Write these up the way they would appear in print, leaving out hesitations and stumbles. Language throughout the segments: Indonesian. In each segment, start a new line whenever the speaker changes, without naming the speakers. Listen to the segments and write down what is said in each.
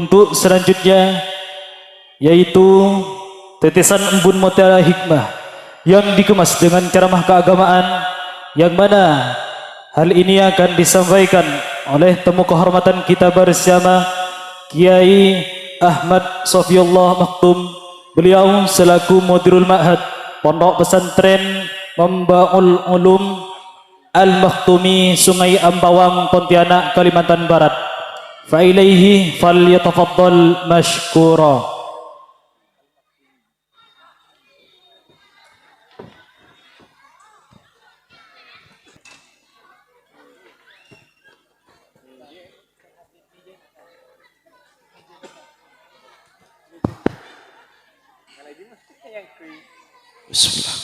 Untuk selanjutnya yaitu tetesan embun mutiara hikmah yang dikemas dengan ceramah keagamaan, yang mana hal ini akan disampaikan oleh temu kehormatan kita bersama Kiai Ahmad Sofiullah Maktum. Beliau selaku Mudirul Ma'had Pondok Pesantren Mambaul Ulum Al-Makhtumi Sungai Ampawang, Pontianak, Kalimantan Barat. Fa ilaihi falyatafaddal mashkura.
Bismillah.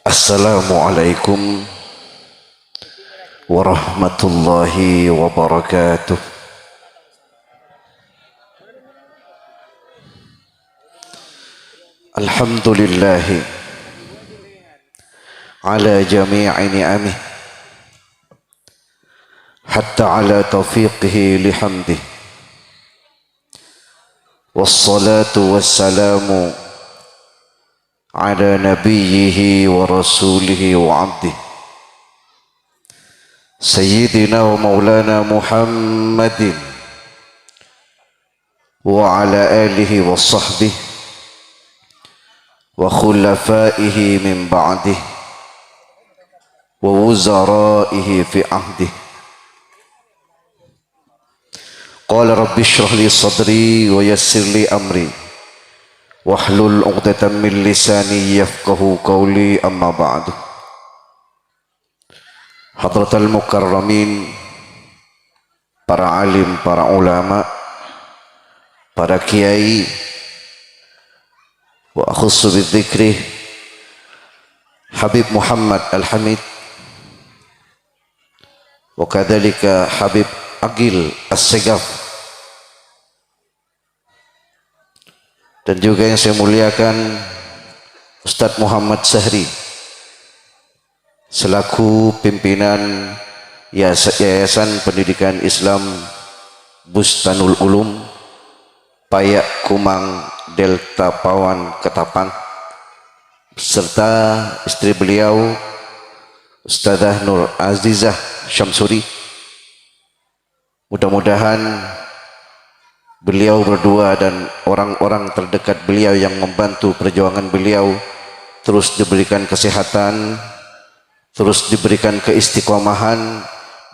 Assalamualaikum warahmatullahi wabarakatuh. Alhamdulillahi ala jami'i ni'amih hatta ala taufiqihi lihamdih. Wassalatu wassalamu ala nabiyyihi wa rasulihi wa abdih Sayyidina wa maulana Muhammadin wa ala alihi wa sahbihi wa khulafaihi min ba'dih wa wuzaraihi fi ahdih. Qala rabbi shrah li sadri wa yassir li amri wahlul 'uqdatam min lisani yafqahu qawli, amma ba'du. Hadratal mukarramin, para alim, para ulama, para kiai, wa akhussu bidzikri Habib Muhammad Al-Hamid, wa kadzalika Habib Agil As-Segaf, dan juga yang saya muliakan Ustadz Muhammad Sahri selaku pimpinan Yayasan Pendidikan Islam Bustanul Ulum Payak Kumang Delta Pawan Ketapang, serta istri beliau Ustadzah Nur Azizah Syamsuri. Mudah-mudahan beliau berdua dan orang-orang terdekat beliau yang membantu perjuangan beliau terus diberikan kesehatan, terus diberikan keistiqomahan,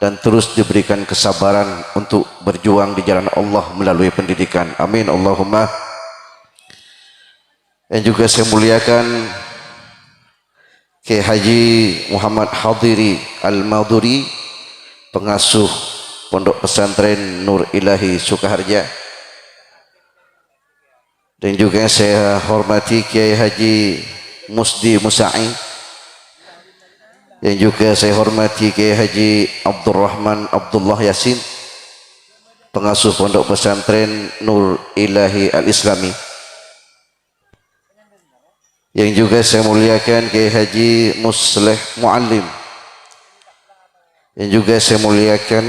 dan terus diberikan kesabaran untuk berjuang di jalan Allah melalui pendidikan. Amin Allahumma. Dan juga saya muliakan Kiai Haji Muhammad Hadiri Al-Maduri, pengasuh Pondok Pesantren Nur Ilahi Sukaharja. Dan juga saya hormati Kiai Haji Musdi Musa'i, yang juga saya hormati Kiai Haji Abdurrahman Abdullah Yasin, pengasuh Pondok Pesantren Nur Ilahi Al-Islami. Yang juga saya muliakan Kiai Haji Musleh Muallim, yang juga saya muliakan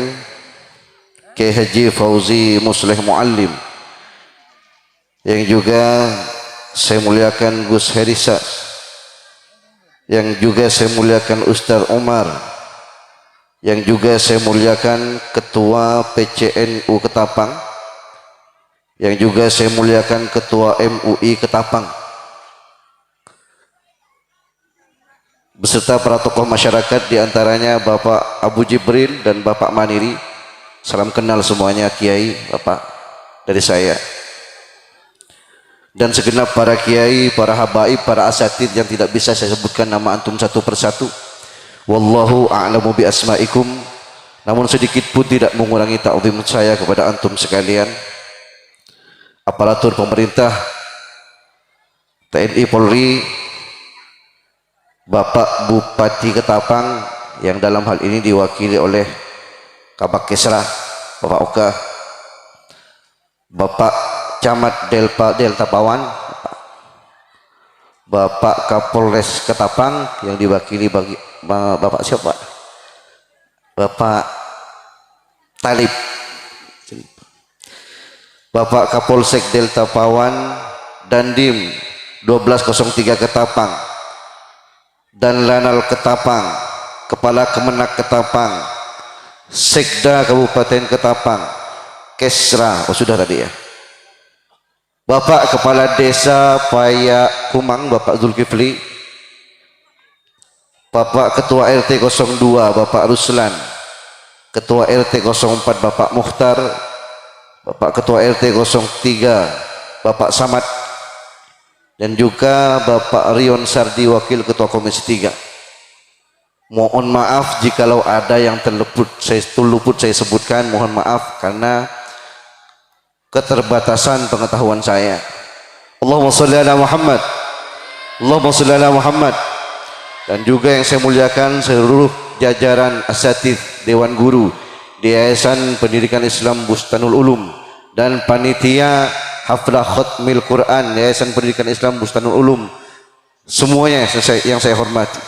Kiai Haji Fauzi Musleh Muallim, yang juga saya muliakan Gus Herisa, yang juga saya muliakan Ustaz Umar, yang juga saya muliakan Ketua PCNU Ketapang, yang juga saya muliakan Ketua MUI Ketapang, beserta para tokoh masyarakat, diantaranya Bapak Abu Jibril dan Bapak Maniri. Salam kenal semuanya, Kiai, Bapak, dari saya. Dan segenap para kiai, para habaib, para asatid yang tidak bisa saya sebutkan nama antum satu persatu. Wallahu a'lamu bi asma'ikum. Namun sedikit pun tidak mengurangi ta'zim saya kepada antum sekalian. Aparatur pemerintah, TNI Polri, Bapak Bupati Ketapang yang dalam hal ini diwakili oleh Kabak Kesra, Bapak Oka, Bapak Camat Delta Pawan, Bapak Kapolres Ketapang yang diwakili bagi Bapak siapa? Bapak Talib, Bapak Kapolsek Delta Pawan, Dandim 1203 Ketapang, dan Lanal Ketapang, Kepala Kemenak Ketapang, Sekda Kabupaten Ketapang, Kesra, oh sudah tadi ya. Bapak Kepala Desa Payak Kumang, Bapak Zulkifli, Bapak Ketua RT 02, Bapak Ruslan, Ketua RT 04, Bapak Mukhtar, Bapak Ketua RT 03, Bapak Samad, dan juga Bapak Rion Sardi, Wakil Ketua Komisi 3. Mohon maaf jikalau ada yang terluput saya sebutkan, mohon maaf karena keterbatasan pengetahuan saya. Allahumma sholli ala Muhammad, Allahumma sholli ala Muhammad. Dan juga yang saya muliakan seluruh jajaran asatidz Dewan Guru di Yayasan Pendidikan Islam Bustanul Ulum dan panitia Haflah Khatmil Quran Yayasan Pendidikan Islam Bustanul Ulum, semuanya yang saya hormati.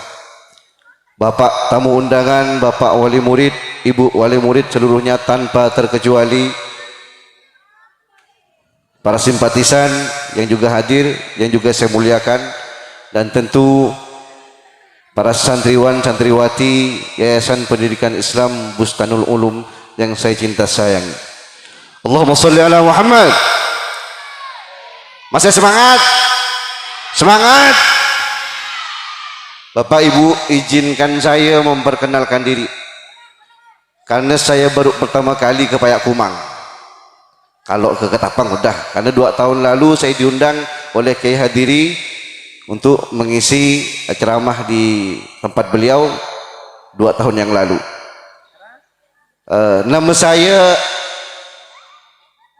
Bapak tamu undangan, Bapak wali murid, Ibu wali murid seluruhnya tanpa terkecuali, para simpatisan yang juga hadir, yang juga saya muliakan, dan tentu para santriwan santriwati Yayasan Pendidikan Islam Bustanul Ulum yang saya cinta sayangi. Allahumma sholli ala Muhammad. Masih semangat? Semangat. Bapak Ibu, izinkan saya memperkenalkan diri karena saya baru pertama kali ke Payak Kumang. Kalau ke Ketapang udah, karena 2 tahun lalu saya diundang oleh Kiai Hadiri untuk mengisi ceramah di tempat beliau 2 tahun yang lalu. Nama saya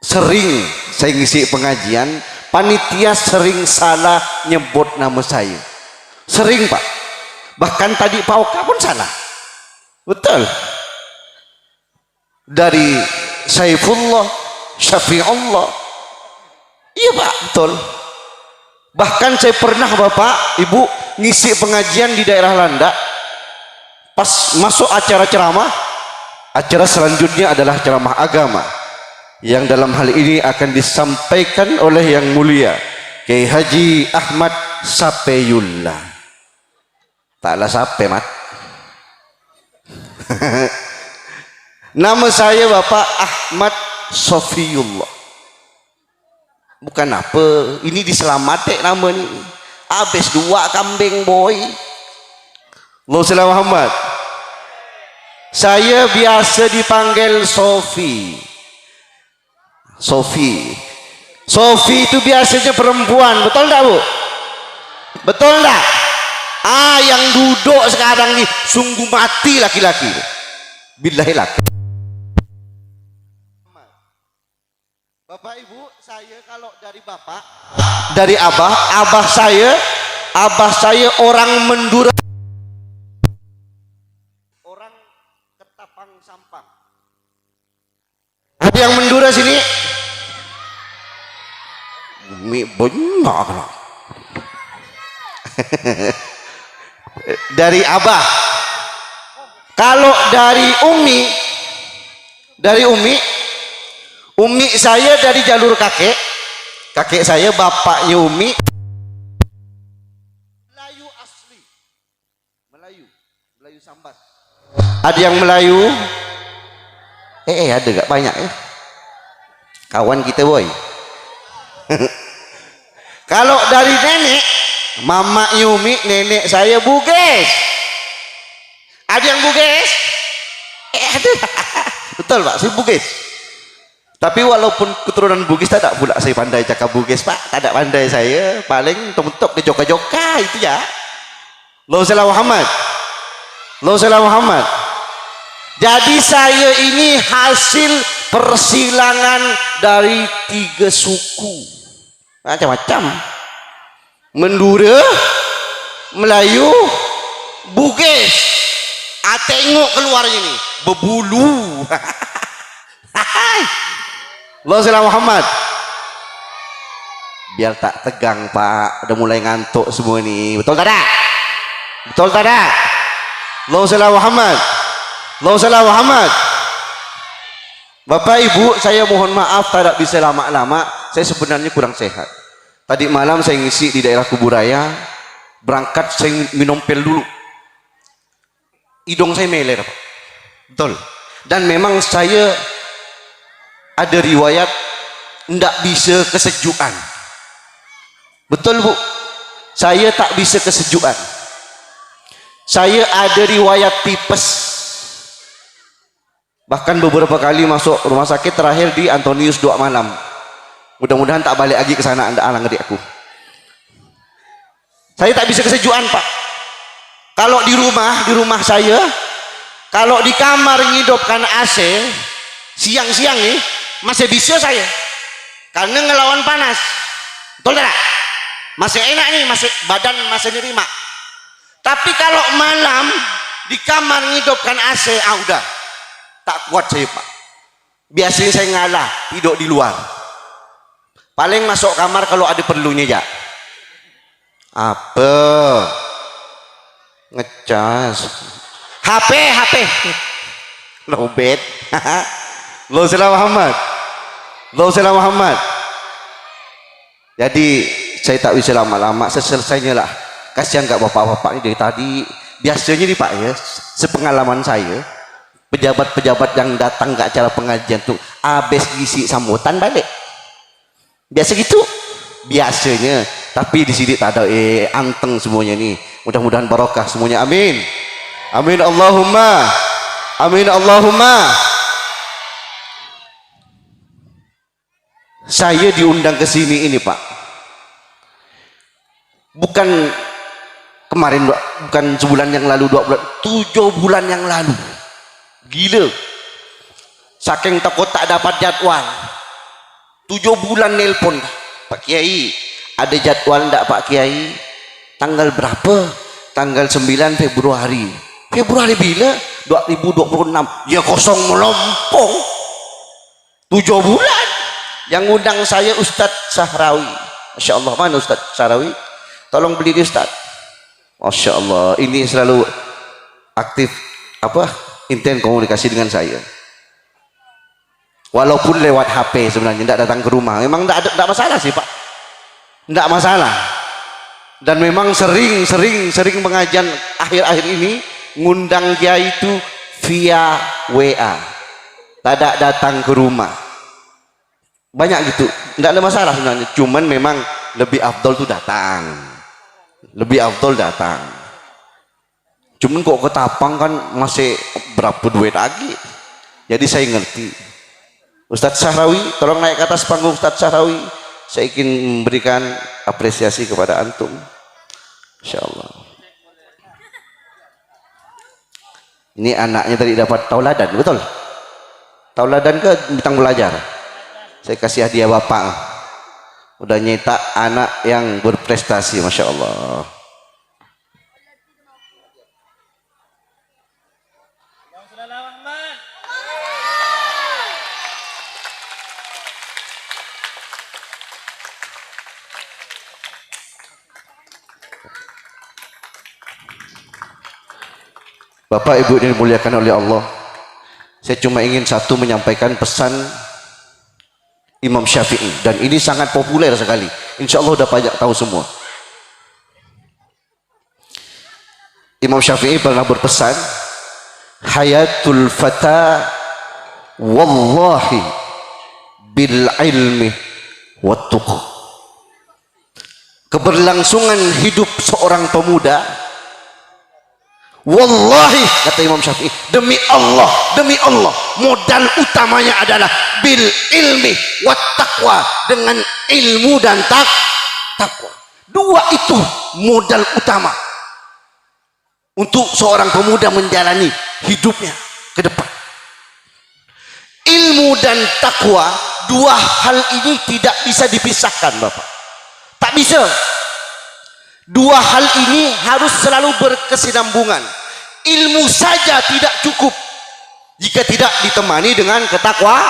sering saya ngisi pengajian, panitia sering salah nyebut nama saya, sering Pak, bahkan tadi Pak Oka pun salah, betul, dari Saifullah Syafi'ullah, iya Pak, betul. Bahkan saya pernah Bapak Ibu ngisi pengajian di daerah Landak, pas masuk acara ceramah, acara selanjutnya adalah ceramah agama yang dalam hal ini akan disampaikan oleh yang mulia Kiai Haji Ahmad Sapeyullah. Taklah sape mat. Nama saya Bapak Ahmad Sofiullah. Bukan apa, ini diselamatin nama ini. Habis 2 kambing boy. Allahumma Muhammad. Saya biasa dipanggil Sofi. Sofi. Sofi itu biasanya perempuan, betul enggak Bu? Betul enggak? Yang duduk sekarang nih sungguh mati laki-laki. Billahi laki. Bapak Ibu, saya kalau dari Bapak, dari abah saya orang Mendura, orang Ketapang Sampang. Ada yang Mendura sini? Banyak. Dari abah. Kalau dari Umi saya dari jalur kakek saya, bapaknya Umi Melayu asli, Melayu Sambas. Ada yang Melayu, ada gak banyak ya, kawan kita boy. Kalau dari nenek, mama Umi, nenek saya Buges. Ada yang Buges? Ada. Betul Pak, saya Buges. Tapi walaupun keturunan Bugis, tak pula saya pandai cakap Bugis Pak, tak ada pandai saya, paling mentok ke joka-joka itu ya. Allahumma Muhammad, Allahumma Muhammad. Jadi saya ini hasil persilangan dari 3 suku, macam-macam, Mendura, Melayu, Bugis. Tengok keluar ini, berbulu. Allahumma Muhammad. Biar tak tegang Pak, udah mulai ngantuk semua ini, betul tak ada? Betul tak ada? Allahumma Muhammad, Allahumma Muhammad. Bapak Ibu, saya mohon maaf tidak bisa lama-lama. Saya sebenarnya kurang sehat. Tadi malam saya ngisi di daerah Kuburaya, berangkat saya minum pil dulu. Hidung saya meler, Pak. Betul. Dan memang saya ada riwayat tidak bisa kesejukan. Betul Bu, saya tak bisa kesejukan. Saya ada riwayat tipes. Bahkan beberapa kali masuk rumah sakit, terakhir di Antonius 2 malam. Mudah-mudahan tak balik lagi ke sana, anda alang adik aku. Saya tak bisa kesejukan Pak. Kalau di rumah saya, kalau di kamar ngidupkan AC, siang-siang nih, masih bisa saya. Karena ngelawan panas. Betul tak? Masih enak nih, badan masih nerima. Tapi kalau malam di kamar ngidupkan AC, udah tak kuat saya Pak. Biasanya saya ngalah tidur di luar. Paling masuk kamar kalau ada perlunya ya. Apa? Ngecas. HP. Lobet. Allahumma Muhammad. Jadi saya tak bisa lama-lama, selesainya lah. Kasihan gak bapak-bapak ini dari tadi. Biasanya nih Pak ya, sepengalaman saya, pejabat-pejabat yang datang ke acara pengajian tuh habis ngisi sambutan balik. Biasa gitu. Biasanya. Tapi di sini tak ada anteng semuanya nih. Mudah-mudahan barokah semuanya. Amin. Amin Allahumma. Amin Allahumma. Saya diundang ke sini ini Pak. Bukan kemarin, bukan sebulan yang lalu, 2 bulan, 7 bulan yang lalu. Gila. Saking takut tak dapat jadwal. 7 bulan nelpon, Pak Kiai, ada jadwal enggak Pak Kiai? Tanggal berapa? Tanggal 9 Februari. Februari bila? 2026. Ya kosong melompong. 7 bulan. Yang undang saya Ustadz Sahrawi. Masya Allah, mana Ustadz Sahrawi? Tolong beli di Ustadz. Masya Allah, ini selalu aktif intens komunikasi dengan saya. Walaupun lewat HP sebenarnya, tidak datang ke rumah. Memang tidak masalah sih Pak. Tidak masalah. Dan memang sering pengajian akhir-akhir ini ngundang kiai itu via WA. Tidak datang ke rumah. Banyak gitu. Tidak ada masalah sebenarnya. Cuman memang lebih afdol tuh datang. Cuman kok ketapang kan masih berapa duit lagi. Jadi saya ngerti. Ustadz Sahrawi, tolong naik ke atas panggung Ustadz Sahrawi. Saya ingin memberikan apresiasi kepada antum. Insyaallah. Ini anaknya tadi dapat tauladan, betul? Tauladan ke bintang belajar? Saya kasih hadiah bapak. Udah nyetak anak yang berprestasi, Masya Allah. Bapak Ibu yang dimuliakan oleh Allah, saya cuma ingin satu menyampaikan pesan Imam Syafi'i, dan ini sangat populer sekali. Insya Allah udah banyak tahu semua. Imam Syafi'i pernah berpesan, hayatul fata wallahi bil ilmi wat tuqah. Keberlangsungan hidup seorang pemuda, wallahi, kata Imam Syafi'i, demi Allah, modal utamanya adalah bil ilmi wat taqwa, dengan ilmu dan takwa. Dua itu modal utama untuk seorang pemuda menjalani hidupnya ke depan. Ilmu dan takwa, dua hal ini tidak bisa dipisahkan Bapak. Tak bisa. Dua hal ini harus selalu berkesinambungan. Ilmu saja tidak cukup jika tidak ditemani dengan ketakwaan.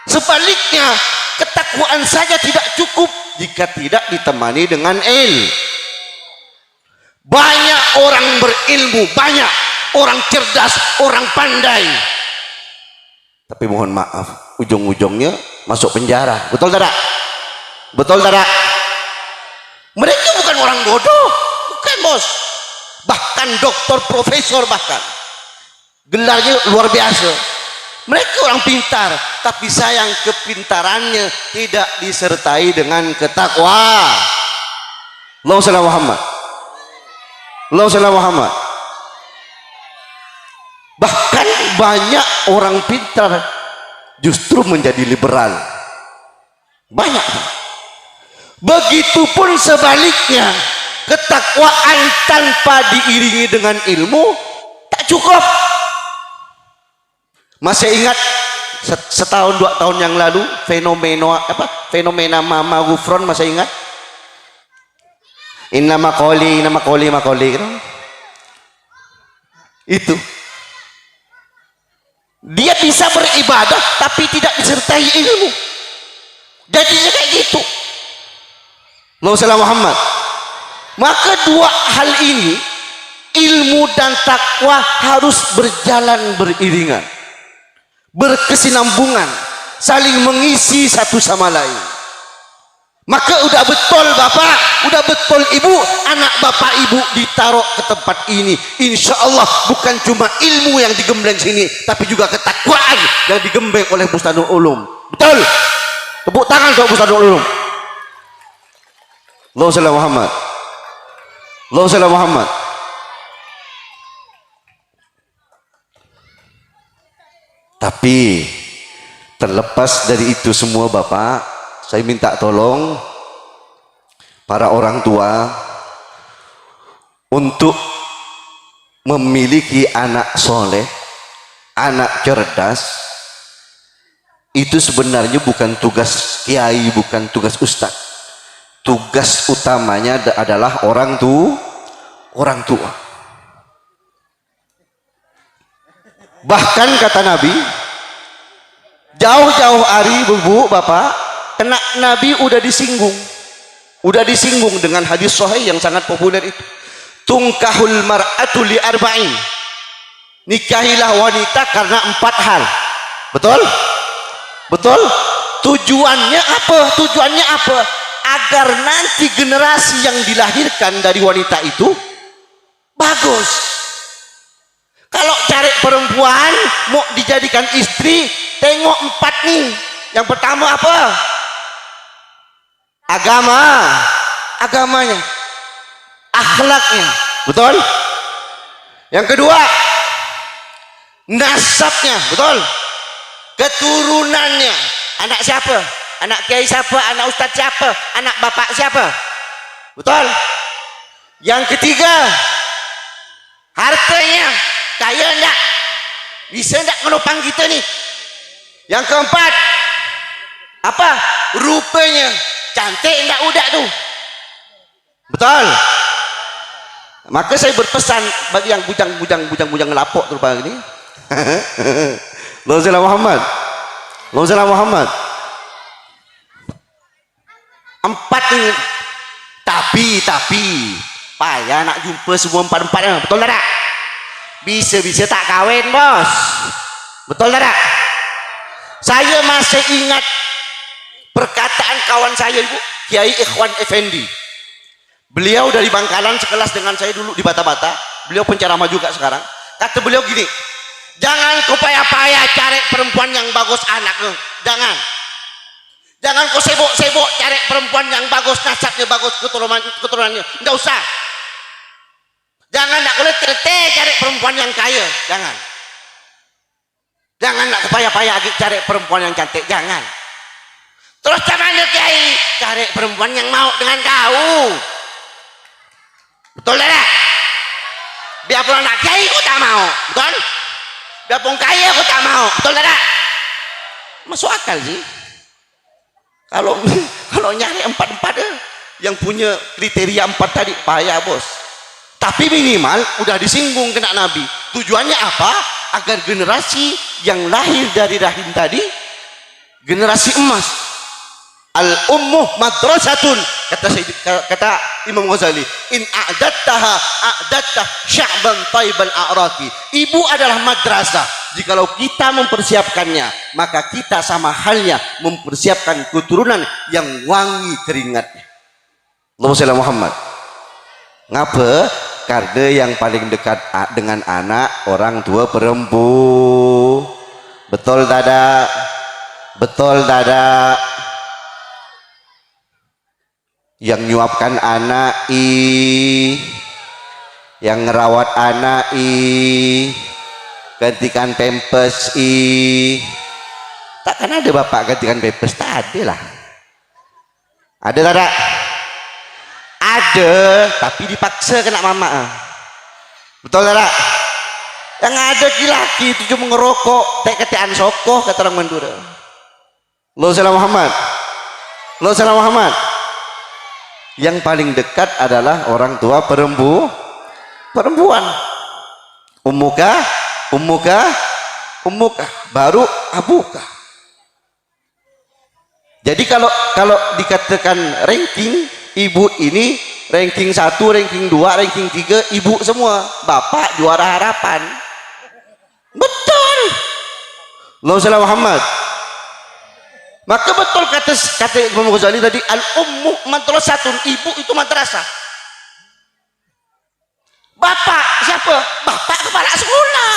Sebaliknya, ketakwaan saja tidak cukup jika tidak ditemani dengan ilmu. Banyak orang berilmu, banyak orang cerdas, orang pandai, Tapi mohon maaf, ujung-ujungnya masuk penjara. Betul tidak? Betul tidak? Mereka bukan orang bodoh, bukan bos. Bahkan doktor, profesor bahkan. Gelarnya luar biasa. Mereka orang pintar, tapi sayang kepintarannya tidak disertai dengan ketakwaan. Allahumma shalli ala Muhammad. Allahumma shalli ala Muhammad. Bahkan banyak orang pintar justru menjadi liberal. Banyak. Begitupun sebaliknya, ketakwaan tanpa diiringi dengan ilmu tak cukup. Masih ingat setahun 2 tahun yang lalu fenomena Mama Gufron, masih ingat? Inna maqoli gitu. Itu dia bisa beribadah tapi tidak disertai ilmu, jadinya kayak gitu. Allahumma Muhammad. Maka dua hal ini, ilmu dan takwa, harus berjalan beriringan, berkesinambungan, saling mengisi satu sama lain. Maka udah betul bapak, udah betul ibu, anak bapak ibu ditaruh ke tempat ini, insya Allah bukan cuma ilmu yang digembleng sini, tapi juga ketakwaan yang digembleng oleh Bustanul Ulum. Betul? Tepuk tangan untuk Bustanul Ulum. Allahumma shalli ala Muhammad. Allahumma shalli ala Muhammad. Tapi terlepas dari itu semua bapak, saya minta tolong para orang tua untuk memiliki anak soleh, anak cerdas. Itu sebenarnya bukan tugas kiai, bukan tugas ustadz. Tugas utamanya adalah orang tua. Bahkan kata Nabi, jauh-jauh hari bu, bapak, kena Nabi udah disinggung dengan hadis sahih yang sangat populer itu. Tungkahul mar'atu li arba'in. Nikahilah wanita karena 4 hal. Betul? Betul? Tujuannya apa? Agar nanti generasi yang dilahirkan dari wanita itu bagus. Kalau cari perempuan mau dijadikan istri, tengok 4 nih. Yang pertama apa? Agamanya, akhlaknya. Betul? Yang kedua, nasabnya. Betul? Keturunannya. Anak siapa? Anak kiai siapa? Anak ustadz siapa? Anak bapak siapa? Betul? Yang ketiga, hartanya. Kaya enggak? Bisa enggak menopang kita nih? Yang keempat, apa? Rupanya. Cantik enggak udah tuh? Betul? Maka saya berpesan bagi yang bujang ngelapok tuh pagi ini. Allahumma Muhammad. Allahumma Muhammad. 4 ini. Tapi payah nak jumpa semua 4-4-nya. Betul tak? Bisa tak kawin bos. Betul tak? Saya masih ingat perkataan kawan saya ibu Kiai Ikhwan Effendi. Beliau dari Bangkalan, sekelas dengan saya dulu di Bata-Bata. Beliau penceramah juga sekarang. Kata beliau gini, jangan kau payah-payah cari perempuan yang bagus anaknya. Jangan kau sibuk cari perempuan yang bagus, nasabnya bagus, keturunannya. Enggak usah. Jangan nak boleh cari perempuan yang kaya. Jangan nak payah-payah cari perempuan yang cantik. Jangan. Terus caranya kiai, cari perempuan yang mau dengan kau. Betul tak? Biarpun anak kiai aku tak mau. Betul? Biarpun kaya aku tak mau. Betul tak? Masuk akal sih. Kalau nyari 4 yang punya kriteria 4 tadi payah bos. Tapi minimal udah disinggung kena Nabi. Tujuannya apa? Agar generasi yang lahir dari rahim tadi generasi emas. Al-ummuh madrasatun, kata Imam Ghazali, in a'dattaha a'datta sya'ban taibal a'raqi. Ibu adalah madrasah. Jikalau kita mempersiapkannya, maka kita sama halnya mempersiapkan keturunan yang wangi keringatnya. Allahumma shalli ala Muhammad. Ngapa? Karena yang paling dekat dengan anak orang tua perempuan. Betul tidak? Betul tidak? Yang nyuapkan anak yang ngerawat anak gantikan pampers takkan ada bapak gantikan pampers, tak ada lah. Ada tak? Ada, tapi dipaksa kena mama. Betul tak? Yang ada laki itu cuma ngerokok tak ketean sokoh kata orang Madura. Allahumma shalli ala Muhammad. Allahumma shalli ala Muhammad. Yang paling dekat adalah orang tua perempuan. Ummuka baru abuka. Jadi kalau dikatakan ranking, ibu ini ranking 1, ranking 2, ranking 3, ibu semua. Bapak juara harapan. Betul. Allahumma shalli ala Muhammad. Maka betul kata Imam Ghazali tadi, al ummu madrasatun, ibu itu madrasah. Bapak siapa? Bapak kepala sekolah.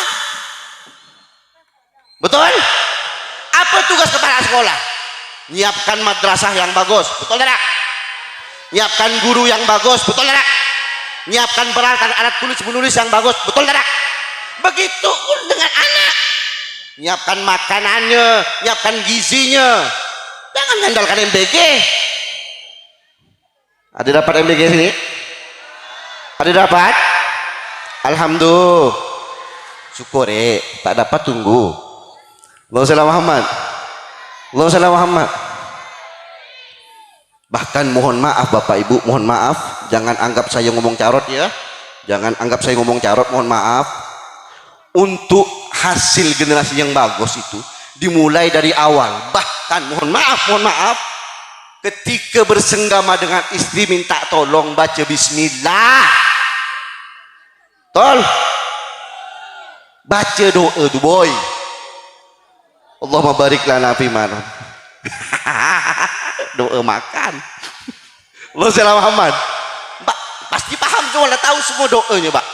Betul? Apa tugas kepala sekolah? Nyiapkan madrasah yang bagus. Betul tak? Nyiapkan guru yang bagus. Betul tak? Nyiapkan peralatan alat tulis menulis yang bagus. Betul tak? Begitu dengan anak. Nyiapkan makanannya, nyiapkan gizinya. Jangan mengandalkan MBG. Ada dapat MBG sini? Ada dapat? Alhamdulillah. Syukur tak dapat tunggu. Allahumma shalli ala Muhammad. Allahumma shalli ala Muhammad. Bahkan mohon maaf Bapak Ibu, mohon maaf, jangan anggap saya ngomong carot ya. Jangan anggap saya ngomong carot, mohon maaf. Untuk hasil generasi yang bagus itu dimulai dari awal. Bahkan mohon maaf, ketika bersenggama dengan istri minta tolong baca bismillah. Tol. Baca doa tu boy. Allahumma barik lana fi ma. Doa makan. Allahumma shalli ala Muhammad. Mbak, pasti paham semua, tahu semua doanya, Pak.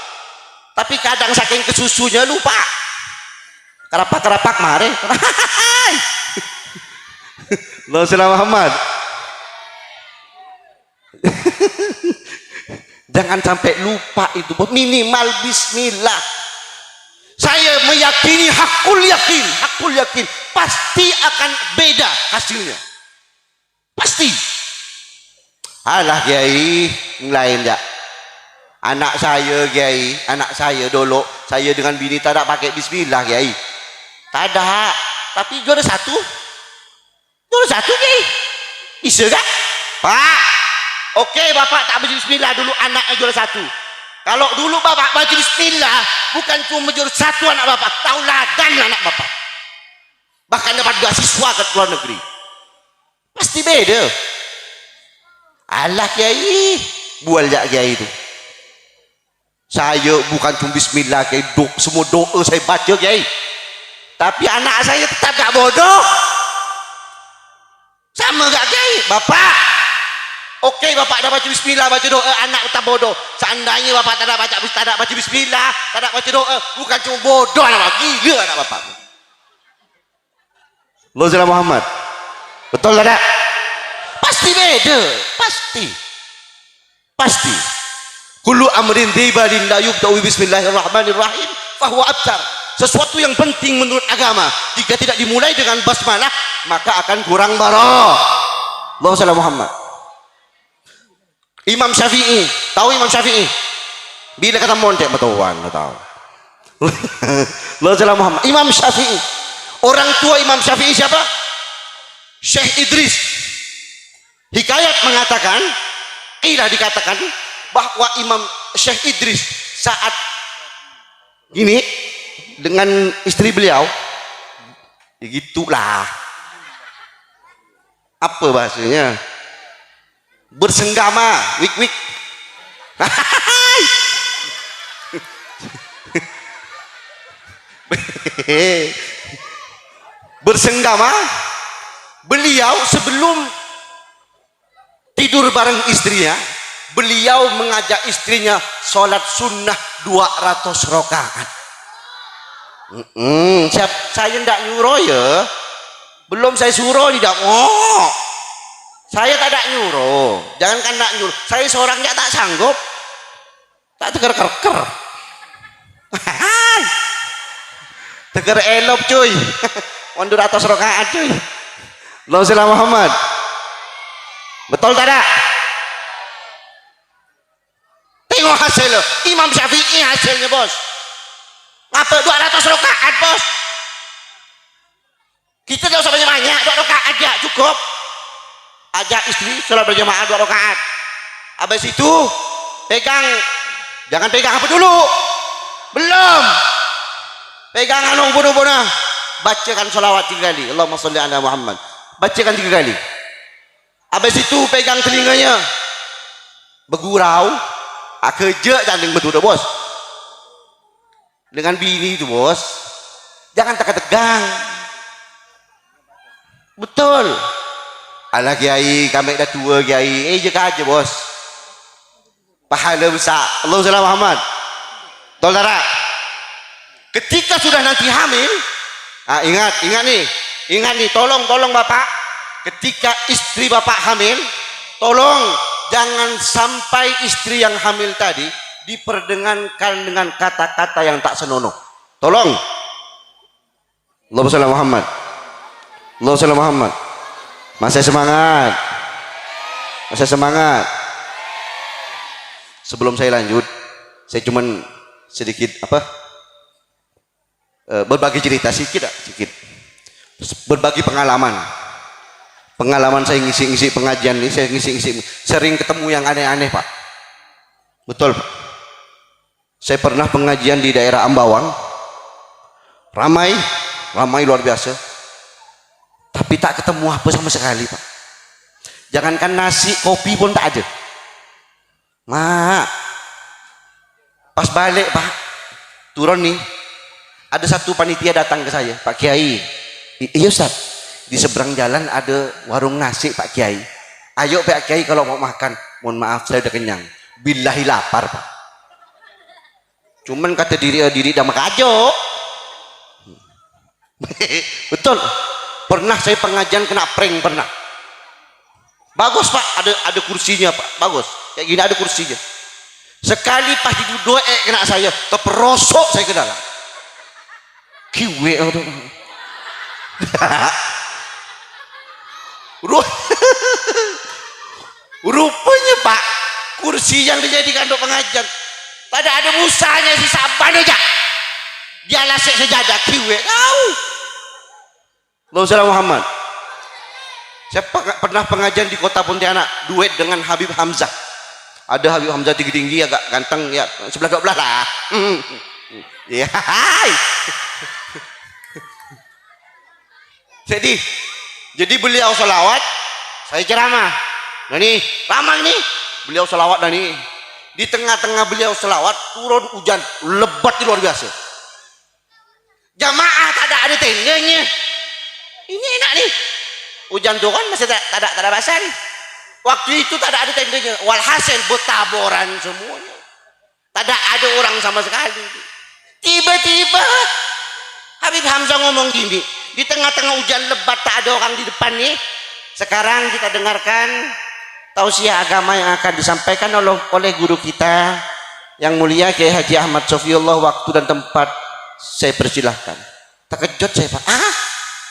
Tapi kadang saking kesusunya lupa. Kerapak mare. Allahumma shalli ala Muhammad. Jangan sampai lupa itu, minimal bismillah. Saya meyakini hakul yakin pasti akan beda hasilnya. Pasti. Alah Kiai, lain ya. Anak saya Kiai, anak saya dulu, saya dengan bini tak ada pakai bismillah Kiai. Tak ada, tapi juara satu Kiai. Bisa kan? Pak, oke Bapak tak baca bismillah dulu, anaknya juara satu. Kalau dulu Bapak baca bismillah, bukan cuma juara satu anak Bapak, tauladan anak Bapak. Bahkan dapat beasiswa ke luar negeri. Pasti beda. Allah Kiai, bual ya Kiai itu. Saya bukan cuma bismillah Kiai, semua doa saya baca Kiai. Tapi anak saya tetap gak bodoh. Sama gak Kiai? Bapak, oke Bapak dah baca bismillah, baca doa, anak tetap bodoh. Seandainya Bapak tak ada baca bismillah, tak ada baca doa, bukan cuma bodoh anak Bapak, gila anak Bapak. Allahumma Muhammad. Betul tak? Pasti beda, pasti. Kullu amrin dhibalin la yubda'u bismillahirrahmanirrahim fahuwa abtar. Sesuatu yang penting menurut agama, jika tidak dimulai dengan basmalah, maka akan kurang barak. Allahumma Muhammad. Imam Syafi'i, tahu Imam Syafi'i? Bila kata montek betuan, tahu. Allahumma Muhammad. Imam Syafi'i. Orang tua Imam Syafi'i siapa? Syekh Idris. Hikayat mengatakan, dikatakan bahwa Imam Syekh Idris saat gini dengan istri beliau, ya gitulah. Apa bahasanya? Bersenggama, wik. Bersenggama, beliau sebelum tidur bareng istrinya, beliau mengajak istrinya sholat sunnah 200 rakaat. Saya tidak nyuruh ya, belum saya suruh tidak mau. Saya tak ada nyuruh, jangankan tak nyuruh, saya seorangnya tak sanggup, tak teker-kerker. Teker elop cuy, 200 rakaat cuy. Allahumma Muhammad. Betul tak ada? Tengok hasil Imam Syafi'i hasilnya bos. Ngapa 200 rakaat bos? Kita tidak usah banyak-banyak, 2 rakaat aja cukup. Ajak istri sholat berjamaah 2 rakaat. Habis itu pegang, jangan pegang apa dulu? Belum. Pegang anu ubun-ubunah. Bacakan sholawat 3 kali. Allahumma sholli ala Muhammad. Bacakan 3 kali. Habis itu pegang telinganya. Begurau. Kerja jangan betul dah bos. Dengan bini itu bos. Jangan tegang. Betul. Alah kiai, kami dah tua kiai. Jaga aja bos. Pahala besar. Allahumma Muhammad. Betul tak? Ketika sudah nanti hamil, ingat nih, tolong bapak, ketika istri bapak hamil, tolong jangan sampai istri yang hamil tadi diperdengankan dengan kata-kata yang tak senonoh. Tolong. Allahumma shalli Muhammad. Allahumma shalli Muhammad. Masih semangat. Sebelum saya lanjut, saya cuman sedikit berbagi cerita sedikit. Berbagi pengalaman saya ngisi pengajian ini, saya ngisi sering ketemu yang aneh-aneh pak. Betul pak. Saya pernah pengajian di daerah Ambawang, ramai luar biasa, tapi tak ketemu apa sama sekali pak. Jangankan nasi, kopi pun tak ada. Pas balik pak, turun nih, ada satu panitia datang ke saya, Pak Kiai. Iya Ustaz, di seberang jalan ada warung nasi Pak Kiai. Ayo Pak Kiai kalau mau makan. Mohon maaf saya udah kenyang. Billahi lapar Pak. Cuman kata diri dah makajo. Betul. Pernah saya pengajian kena prank pernah. Bagus Pak, ada kursinya Pak. Bagus. Kayak gini ada kursinya. Sekali pas duduk kena saya, terperosok saya ke dalam. Kiwe rupanya pak, kursi yang dijadikan untuk pengajian tak ada musanya, si saban aja dia lasik sejadah kiwe kau. Allahumma Muhammad. Saya pernah pengajian di kota Pontianak, duet dengan Habib Hamzah. Ada Habib Hamzah tinggi-tinggi agak ganteng ya, sebelah 12 lah. Ya, jadi beliau sholawat, saya ceramah. Nah nih, lama nih beliau sholawat. Nah nih, di tengah-tengah beliau sholawat turun hujan lebat luar biasa. Jamaah tak ada tendanya. Ini enak nih, hujan turun masih tak ada basah nih. Waktu itu tak ada tendanya. Walhasil bertaboran semuanya. Tak ada orang sama sekali. Tiba-tiba Habib Hamzah ngomong gini, di tengah-tengah hujan lebat tak ada orang di depan nih. Sekarang kita dengarkan tausiah agama yang akan disampaikan oleh guru kita yang mulia Kiai Haji Ahmad Sofiullah. Waktu dan tempat saya persilahkan. Terkejut saya pak.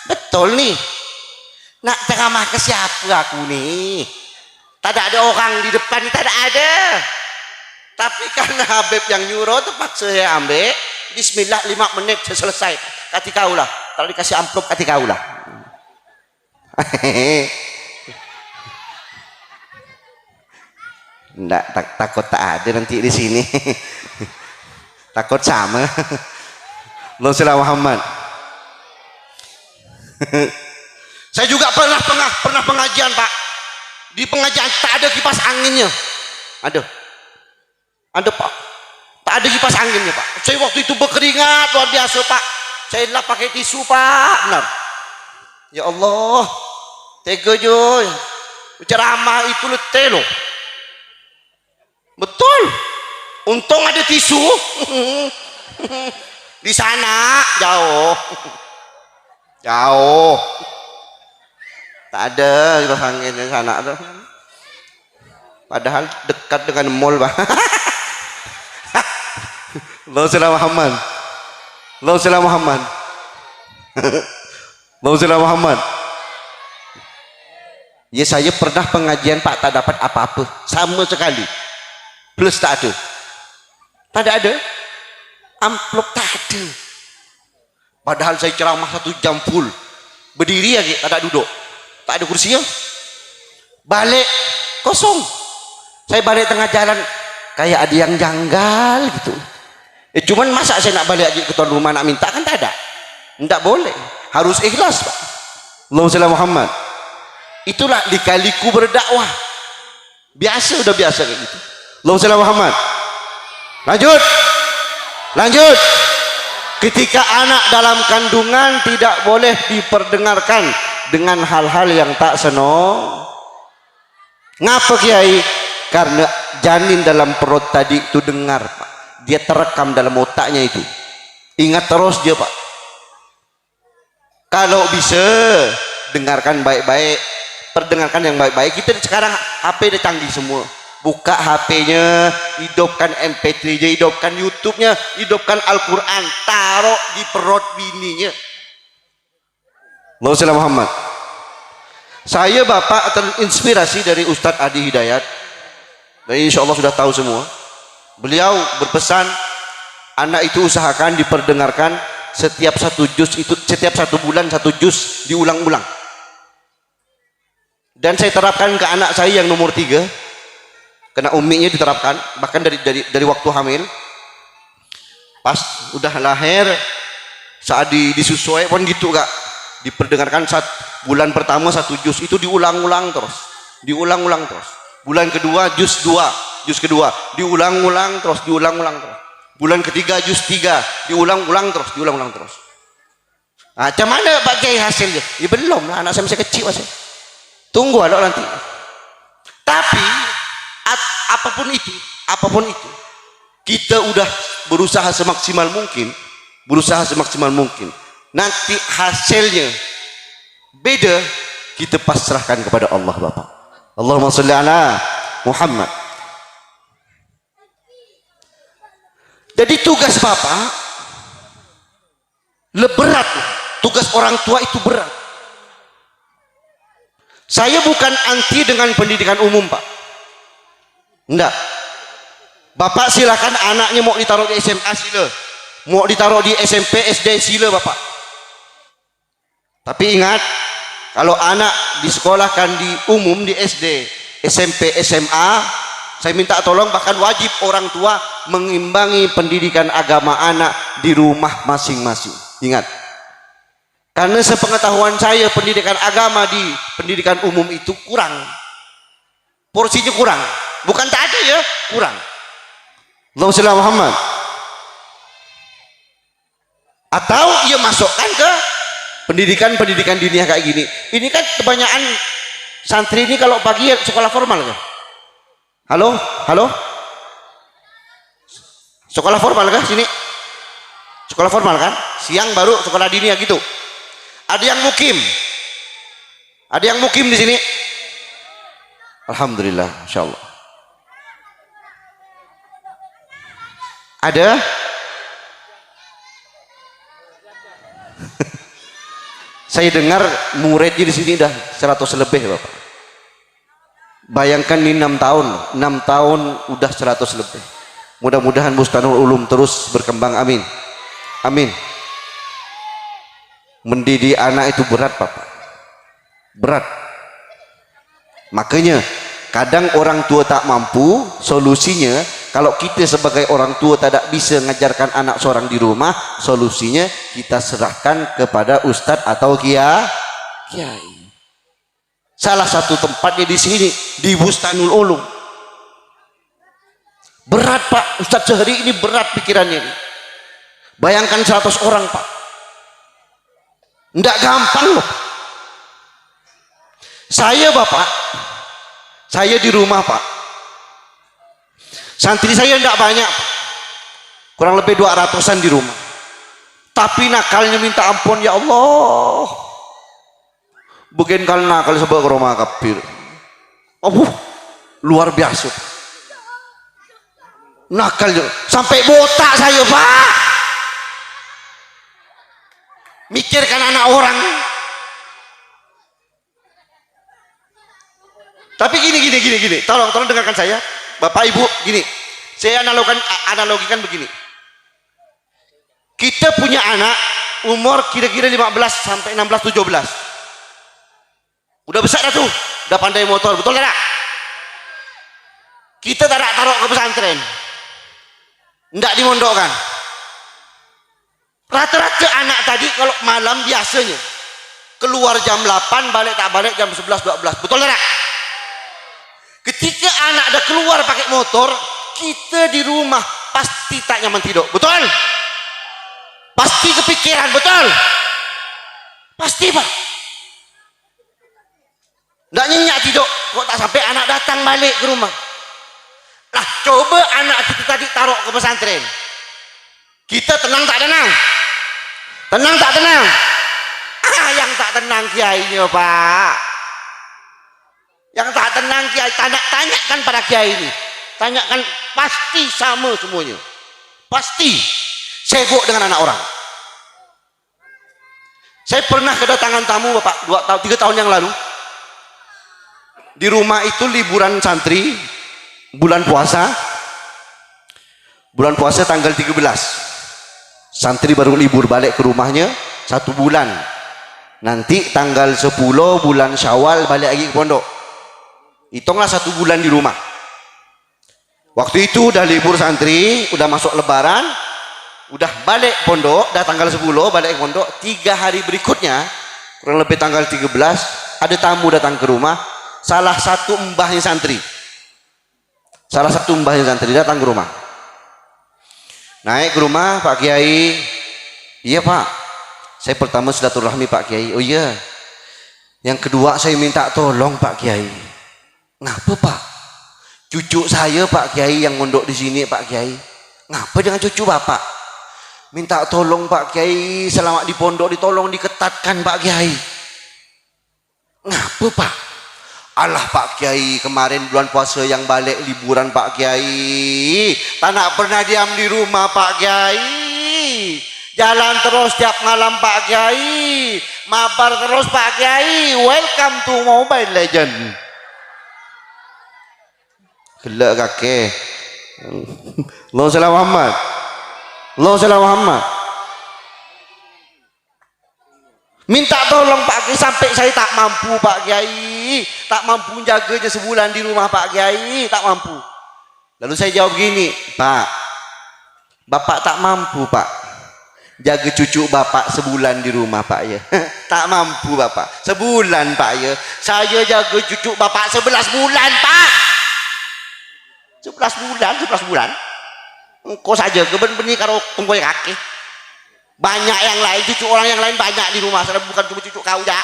Betul nih. Nak ceramah ke siapa aku nih? Tak ada orang di depan nih, tak ada. Tapi karena Habib yang nyuruh terpaksa saya ambil. Bismillah 5 menit saya selesai. Ketika ulah, kalau dikasih amplop ketika ulah. Enggak, takut tak ada nanti di sini. Takut sama. Allahumma Muhammad. Saya juga pernah pengajian pak. Di pengajian tak ada kipas anginnya. Ada pak. Tak ada kipas anginnya pak. Saya waktu itu berkeringat luar biasa pak. Saya lah pakai tisu Pak, benar. Ya Allah, tega je. Ceramah itu letih loh. Betul. Untung ada tisu. Di sana jauh. Jauh. Tak ada kipas angin di sana tuh. Padahal dekat dengan mall, Pak. Allahumma Muhammad. Allahumma Muhammad. Allahumma Muhammad. Ya saya pernah pengajian Pak tak dapat apa-apa sama sekali. Plus tak ada. Tak ada. Amplop tak ada. Padahal saya ceramah 1 jam full. Berdiri lagi, tak ada duduk. Tak ada kursi ya. Balik kosong. Saya balik tengah jalan kayak ada yang janggal gitu. Cuman masa saya nak balik lagi ke tuan rumah nak minta kan tak ada. Tidak boleh. Harus ikhlas, Pak. Allahumma Muhammad. Itulah dikaliku berdakwah. Biasa, udah biasa kayak gitu. Allahumma Muhammad. Lanjut. Lanjut. Ketika anak dalam kandungan tidak boleh diperdengarkan dengan hal-hal yang tak senang. Ngapa Kiai? Karena janin dalam perut tadi itu dengar, Pak. Dia terekam dalam otaknya itu. Ingat terus dia, Pak. Kalau bisa dengarkan baik-baik, perdengarkan yang baik-baik. Kita sekarang HP udah canggih semua. Buka HP-nya, hidupkan MP3-nya, hidupkan YouTube-nya, hidupkan Al-Quran, taruh di perut bininya. Allahumma Muhammad. Saya Bapak terinspirasi dari Ustadz Adi Hidayat. Dan insya Allah sudah tahu semua. Beliau berpesan, anak itu usahakan diperdengarkan setiap 1 juz itu, setiap 1 bulan 1 juz diulang-ulang. Dan saya terapkan ke anak saya yang nomor 3. Kena uminya diterapkan, bahkan dari waktu hamil. Pas udah lahir, saat disusui pun gitu Kak. Diperdengarkan bulan pertama 1 juz itu diulang-ulang terus. Diulang-ulang terus. Bulan kedua juz 2, juz kedua diulang-ulang terus, diulang-ulang terus. Bulan ketiga juz 3 diulang-ulang terus, diulang-ulang terus. Nah, macam mana Pak Kiai hasilnya? Ya belum lah, anak saya masih kecil masih. Tunggu ada nanti. Tapi apapun itu, kita udah berusaha semaksimal mungkin. Nanti hasilnya beda, kita pasrahkan kepada Allah Bapak. Allahumma sholli ala Muhammad. Jadi tugas Bapak berat, tugas orang tua itu berat. Saya bukan anti dengan pendidikan umum, Pak. Enggak. Bapak silakan anaknya mau ditaruh di SMA sila, mau ditaruh di SMP, SD sila Bapak. Tapi ingat, kalau anak disekolahkan di umum di SD, SMP, SMA, saya minta tolong bahkan wajib orang tua mengimbangi pendidikan agama anak di rumah masing-masing. Ingat. Karena sepengetahuan saya pendidikan agama di pendidikan umum itu kurang. Porsinya kurang. Bukan tak ada ya, kurang. Allahumma Muhammad. Atau ia masukkan ke pendidikan diniyah kayak gini. Ini kan kebanyakan santri ini kalau pagi ya sekolah formal kan? Halo? Sekolah formal kan sini? Sekolah formal kan? Siang baru sekolah diniyah gitu. Ada yang mukim? Ada yang mukim di sini? Alhamdulillah, insyaallah. Ada? Saya dengar muridnya di sini dah 100 lebih Bapak. Bayangkan ini 6 tahun udah 100 lebih. Mudah-mudahan Bustanul Ulum terus berkembang, amin. Amin. Mendidik anak itu berat Bapak. Berat. Makanya kadang orang tua tak mampu, solusinya kalau kita sebagai orang tua tidak bisa mengajarkan anak seorang di rumah, solusinya kita serahkan kepada ustadz atau kiai. Salah satu tempatnya di sini di Bustanul Ulum. Berat Pak, Ustadz sehari ini berat pikirannya ini. Bayangkan 100 orang Pak. Nggak gampang loh. Saya Bapak, saya di rumah Pak, santri saya nggak banyak, kurang lebih 200-an di rumah, tapi nakalnya minta ampun ya Allah. Bukan kali nakal sebab ke rumah kafir. Luar biasa. Nakal sampai botak saya Pak. Mikirkan anak orang. Tapi gini. Tolong dengarkan saya, Bapak Ibu. Gini, saya analogikan begini. Kita punya anak umur kira-kira 15 sampai 16, 17. Udah besar dah tuh, udah pandai motor, betul tak? Kita tak taruh ke pesantren, nggak dimondokkan. Rata-rata anak tadi kalau malam biasanya keluar jam 8, balik jam 11, 12, betul tak? Ketika anak ada keluar pakai motor, kita di rumah pasti tak nyaman tidur, betul? Pasti kepikiran, betul? Pasti Pak. Nggak nyenyak tidur, kok tak sampai anak datang balik ke rumah. Lah coba anak kita tadi taruh ke pesantren, kita tenang tak tenang? Tenang tak tenang? Yang tak tenang kiainya Pak. Yang tak tenang kiai, tanyakan pada kiai ini, tanyakan, pasti sama semuanya, pasti sibuk dengan anak orang. Saya pernah kedatangan tamu Bapak 3 tahun yang lalu. Di rumah itu liburan santri bulan puasa tanggal 13. Santri baru libur balik ke rumahnya 1 bulan. Nanti tanggal 10 bulan Syawal balik lagi ke pondok. Hitunglah 1 bulan di rumah. Waktu itu udah libur santri, udah masuk lebaran, udah balik pondok, dah tanggal 10 balik ke pondok. 3 hari berikutnya, kurang lebih tanggal 13, ada tamu datang ke rumah. Salah satu mbahnya santri datang ke rumah. Naik ke rumah, Pak Kiai. Iya Pak, saya pertama silaturahmi Pak Kiai. Oh iya. Yang kedua saya minta tolong Pak Kiai. Ngapa Pak? Cucu saya Pak Kiai yang mondok di sini Pak Kiai. Ngapa dengan cucu Bapak? Minta tolong Pak Kiai, selama di pondok ditolong diketatkan Pak Kiai. Ngapa Pak? Allah Pak Kiai, kemarin bulan puasa yang balik liburan Pak Kiai, tak nak pernah diam di rumah Pak Kiai, jalan terus tiap malam Pak Kiai, mabar terus Pak Kiai. Welcome to Mobile Legend. Gelak kakek. Allahumma shalli Muhammad. Allahumma shalli Muhammad. Minta tolong Pak Kiai, sampai saya tak mampu Pak Kiai, tak mampu jaganya sebulan di rumah Pak Kiai, tak mampu. Lalu saya jawab gini, Pak, Bapak tak mampu Pak jaga cucu Bapak sebulan di rumah Pak ya. Tak mampu Bapak sebulan Pak ya. Saya jaga cucu Bapak 11 bulan Pak. 11 bulan. Engkau saja keben-beni karo tunggu kaki. Banyak yang lain, cucu orang yang lain banyak di rumah, bukan cuma cucu kau ya.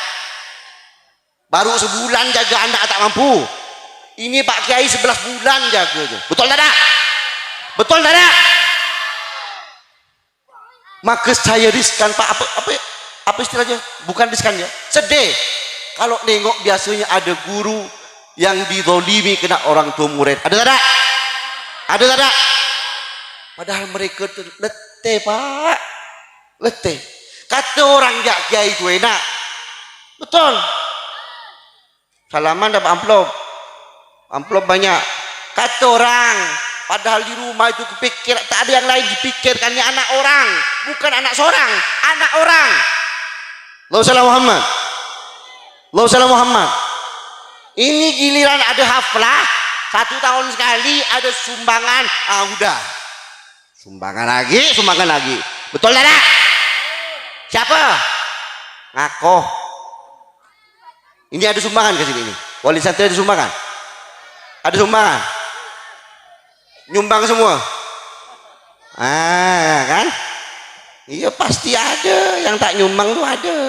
Baru sebulan jaga anak tak mampu. Ini Pak Kiai 11 bulan jaga. Betul tak? Betul tak? Maka saya riskan Pak, apa istilahnya? Bukan riskan ya, sedih. Kalau nengok biasanya ada guru yang dizolimi kena orang tua murid. Ada tak? Ada tak? Padahal mereka letih Pak. Letih. Kata orang jak kiai itu enak. Betul. Salaman dapat amplop banyak. Kata orang, padahal di rumah itu kepikir, tak ada yang lain dipikirkannya anak orang, bukan anak seorang, anak orang. Allahumma shalli Muhammad. Allahumma shalli Muhammad. Ini giliran ada haflah 1 tahun sekali, ada sumbangan, udah sumbangan lagi. Betul tak? Siapa? Ngakoh. Ini ada sumbangan ke sini ini. Wali santri ada sumbangan. Ada sumbangan. Nyumbang semua. Kan? Iya pasti ada yang tak nyumbang tuh,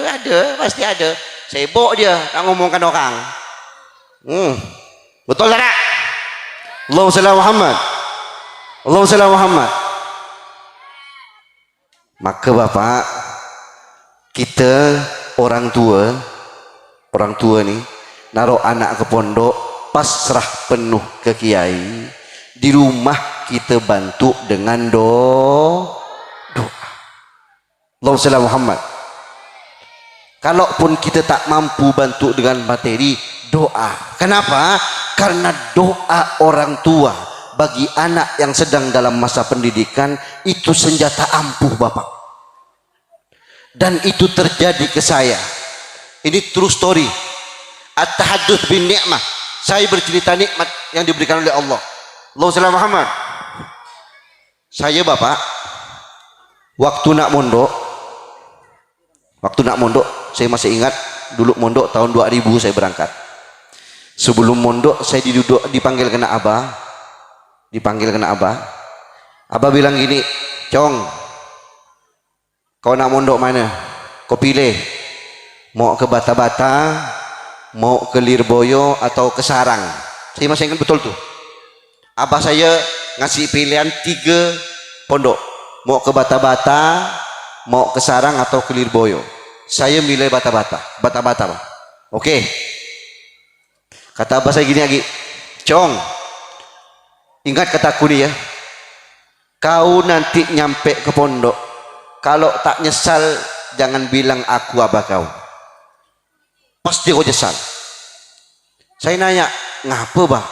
ada pasti ada. Sibuk dia nak ngomongkan orang. Betul tak? Allahumma shalli ala Muhammad. Allahumma shalli ala Muhammad. Maka Bapak, kita orang tua nih naruh anak ke pondok, pasrah penuh ke kiai. Di rumah kita bantu dengan doa. Allahumma shalli ala Muhammad. Kalaupun kita tak mampu bantu dengan materi, doa. Kenapa? Karena doa orang tua bagi anak yang sedang dalam masa pendidikan itu senjata ampuh Bapak. Dan itu terjadi ke saya. Ini true story. At-tahadduts bin ni'mah. Saya bercerita nikmat yang diberikan oleh Allah. Allahumma shalli ala Muhammad. Saya Bapak, waktu nak mondok, saya masih ingat dulu mondok tahun 2000 saya berangkat. Sebelum mondok saya dipanggil kena Abah. Abah bilang gini, "Cong, kau nak mondok mana? Kau pilih. Mau ke Bata-Bata, mau ke Lirboyo atau ke Sarang." Saya masih ingat betul tuh. Abah saya ngasih pilihan 3 pondok. Mau ke Bata-Bata, mau ke Sarang atau ke Lirboyo. Saya milih Bata-Bata, Bang. Oke. Kata Abah saya gini lagi, "Cong, ingat kataku nih ya. Kau nanti nyampe ke pondok, kalau tak nyesal jangan bilang aku abah kau. Pasti kau nyesal." Saya nanya, "Ngapa, Bah?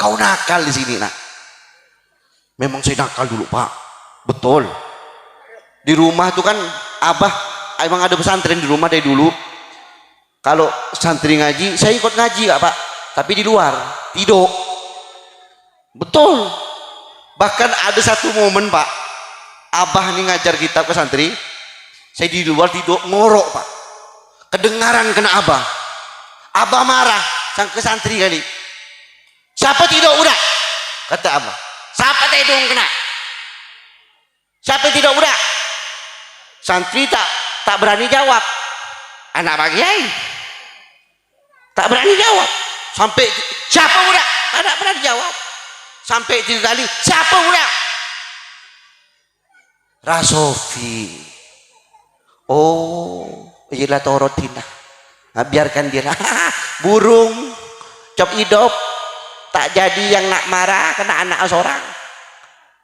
Kau nakal di sini, Nak?" "Memang saya nakal dulu, Pak." "Betul. Di rumah itu kan Abah emang ada pesantren di rumah dari dulu. Kalau santri ngaji, saya ikut ngaji Kak, Pak. Tapi di luar, tidur." Betul. Bahkan ada satu momen Pak, Abah nih ngajar kitab ke santri, saya di luar tidur ngorok Pak. Kedengaran kena Abah. Abah marah sang ke santri kali. "Siapa tidur udah?" Kata Abah. "Siapa tidur kena? Siapa tidur udah?" Santri tak berani jawab. Anak Pak Kiai tak berani jawab. Sampai "Siapa udah?" Tak berani jawab. Sampai 3 kali, "Siapa udah?" "Rasofi." "Oh, iyalah torotina." Nah, biarkan dia. Burung cop hidup tak jadi yang nak marah kena anak seorang.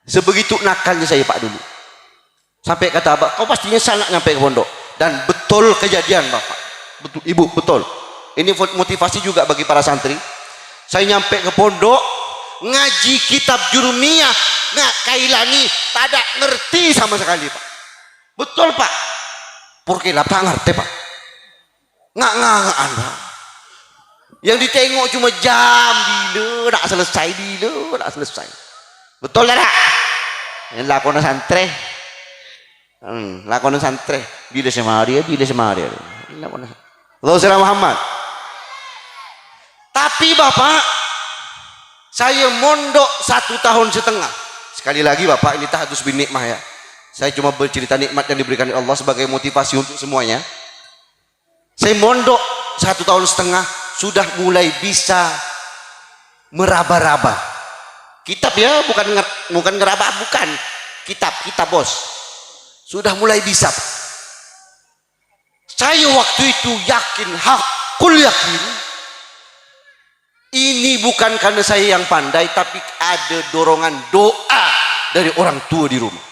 Sebegitu nakalnya saya Pak dulu. Sampai kata Abah, "Kau pastinya sangat nyampe ke pondok." Dan betul kejadian Bapak. Betul Ibu, betul. Ini motivasi juga bagi para santri. Saya nyampe ke pondok, ngaji kitab Jurumiyah, nggak Kailani, tak ada ngerti sama sekali Pak. Betul Pak. Porque lah tak ngerti Pak. Nggak Anda. Yang ditengok cuma jam dile, nak selesai. Betul tak? Yang lakonan santri. Lakonan santri. Bila sama dia. Allahumma shalli ala Muhammad. Tapi Bapak, saya mondok 1,5 tahun. Sekali lagi Bapak, ini tahadduts bin nikmah ya. Saya cuma bercerita nikmat yang diberikan oleh Allah sebagai motivasi untuk semuanya. Saya mondok 1,5 tahun sudah mulai bisa meraba-raba. Kitab ya, bukan ngeraba, bukan. Kitab bos. Sudah mulai bisa. Saya waktu itu yakin, hakul yakin. Ini bukan karena saya yang pandai, tapi ada dorongan doa dari orang tua di rumah.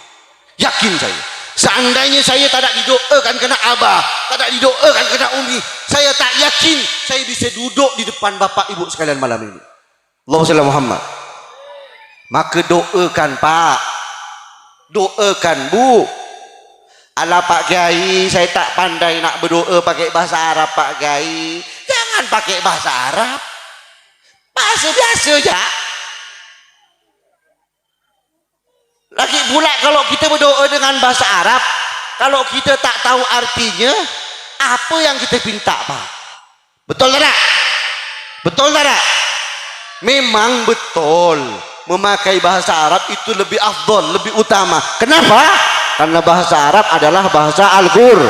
Yakin saya. Seandainya saya tak didoakan kena Abah, tak didoakan kena Umi, saya tak yakin saya bisa duduk di depan Bapak Ibu sekalian malam ini. Allahumma shalli ala Muhammad. Maka doakan Pak, doakan Bu. Ala Pak Kiai, saya tak pandai nak berdoa pakai bahasa Arab Pak Kiai. Jangan pakai bahasa Arab, bahasa biasa aja. Lagi pula kalau kita berdoa dengan bahasa Arab, kalau kita tak tahu artinya, apa yang kita minta Pak? Betul tak? Betul tak? Memang betul, memakai bahasa Arab itu lebih afdol, lebih utama. Kenapa? karena bahasa Arab adalah bahasa Al-Qur.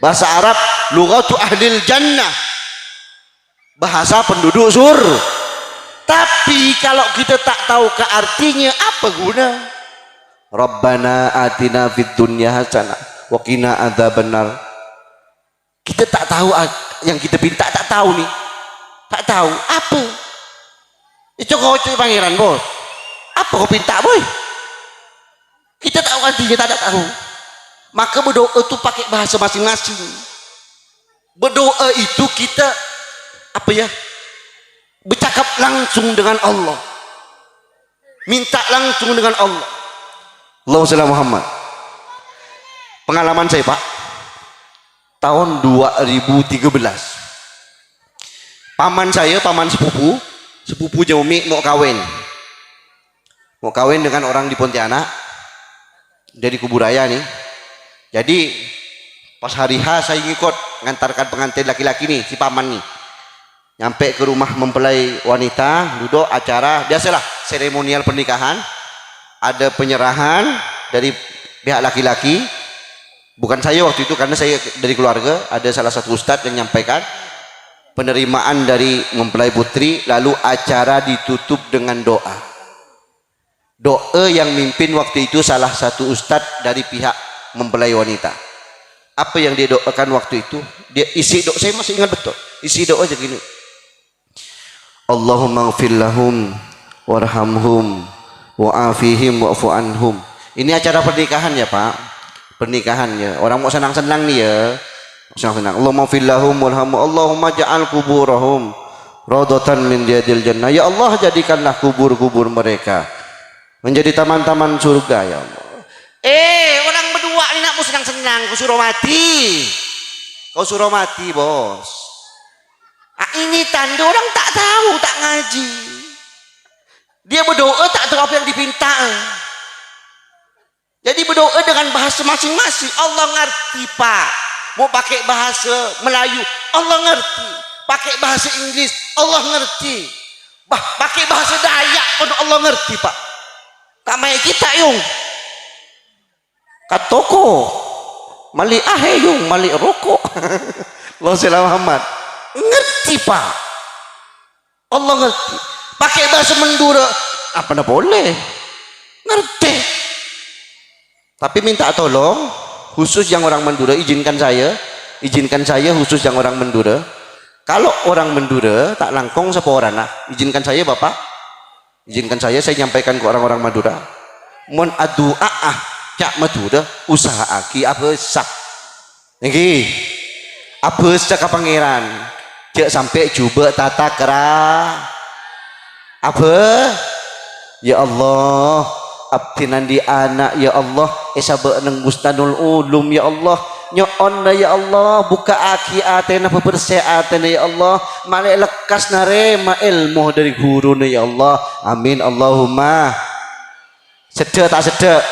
Bahasa Arab lughatu ahlil jannah, bahasa penduduk surga. Tapi kalau kita tak tahu ke artinya, apa guna? Rabbana atina fid dunya hasanah wa qina adzabannar. Kita tak tahu yang kita minta, tak tahu nih. Tak tahu apa. Itu kau pangeran, bos. Apa kau minta, boy? Kita tahu artinya, tak tahu. Maka berdoa itu pakai bahasa masing-masing. Berdoa itu kita apa ya? Bercakap langsung dengan Allah. Minta langsung dengan Allah. Allahumma shalli Muhammad. Pengalaman saya, Pak, tahun 2013. Paman saya, paman sepupu Jaumi mau kawin dengan orang di Pontianak, dari Kuburaya nih. Jadi pas hari H saya ngikut ngantarkan pengantin laki-laki nih, si paman nih, nyampe ke rumah mempelai wanita, duduk acara biasalah seremonial pernikahan. Ada penyerahan dari pihak laki-laki, bukan saya waktu itu karena saya dari keluarga. Ada salah satu ustadz yang menyampaikan penerimaan dari mempelai putri, lalu acara ditutup dengan doa. Doa yang mimpin waktu itu salah satu ustadz dari pihak mempelai wanita. Apa yang dia doakan waktu itu? Dia isi doa, saya masih ingat betul. Isi doa aja gini. Allahumma ighfir lahum warhamhum wa'afihim wa'fu anhum. Ini acara pernikahan ya, Pak. Pernikahannya. Orang mau senang-senang nih ya. Senang-senang. Allahumma ighfir lahum warhamhum. Allahumma ja'al kuburahum radatan min riyadil jannah. Ya Allah, jadikanlah kubur-kubur mereka menjadi taman-taman surga ya Allah. Orang berdua ini nak mau senang-senang, kau suruh mati. Kau suruh mati, bos. Ini tanda orang tak tahu, tak ngaji. Dia berdoa tak tahu apa yang dipinta. Jadi berdoa dengan bahasa masing-masing. Allah ngerti, Pak. Mau pakai bahasa Melayu, Allah ngerti. Pakai bahasa Inggris, Allah ngerti. Pakai bahasa Dayak pun Allah ngerti, Pak. Kamai kita yung katoko mali yung mali rokok. Allah salam Muhammad. Ngerti, Pak. Allah ngerti. Pakai bahasa Mendura apa nak boleh, ngerti. Tapi minta tolong khusus yang orang Mendura, izinkan saya khusus yang orang Mendura. Kalau orang Mendura tak langkong seporan nah, izinkan saya Bapak, izinkan saya nyampaikan ke orang-orang Madura. Mon adu'a cak Madura usaha aki apa sak niki apa sak pangeran cak sampai coba tata kera apa ya Allah abdinan di anak ya Allah esaba neng bustanul ulum ya Allah nyoon ya Allah buka aki atena bebersih atena ya Allah malek lekas narema ilmu dari guru ya Allah amin Allahumma. Sedek tak sedek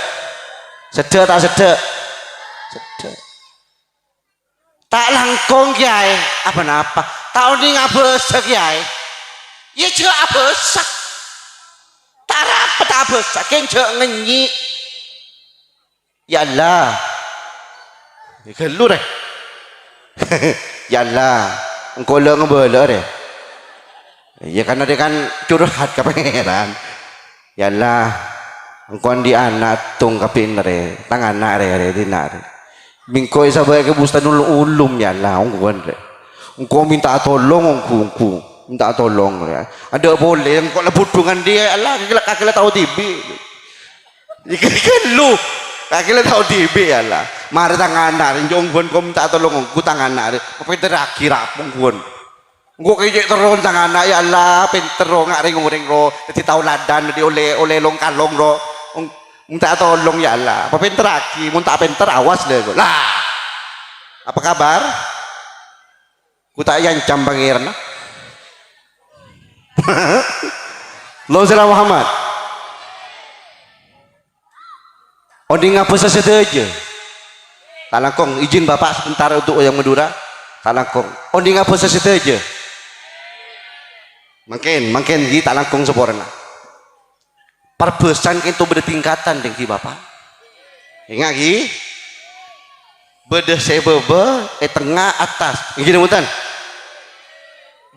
tak langkong kiai apa napa tahun ini ngabesak kiai ya juga abesak tak rapat abesak kenjak ngenyi ya Allah ya kelu deh ya Allah engkau lo ngebela deh ya karena dia kan curhat ke pangeran ya Allah engkau di anak tung kapin re tangan nare dinar mingkoi sabai ke bustanul ulum ya Allah engkau minta tolong engkau minta tolong ya ada boleh engkau lebut dengan dia Allah kakila tahu tibi ikan lu kakila tahu tibi ya Allah mari tangan nare jonggon kau minta tolong engkau tangan nare apa terakhir apa engkau kayak terus tangan nare ya Allah pinter ngak ring ro jadi tahu ladan di oleh long kalong ro minta tolong ya Allah apa pinter lagi minta pinter awas deh lah apa kabar ku tak yancam pangeran lo salam Muhammad oding apa saja talangkong izin bapak sebentar untuk yang Madura talangkong oding apa saja makin di talangkong seporana perbesan itu bertingkatan dengki bapak Ingat lagi. Bedah saya bebe, tengah atas. Gini mutan.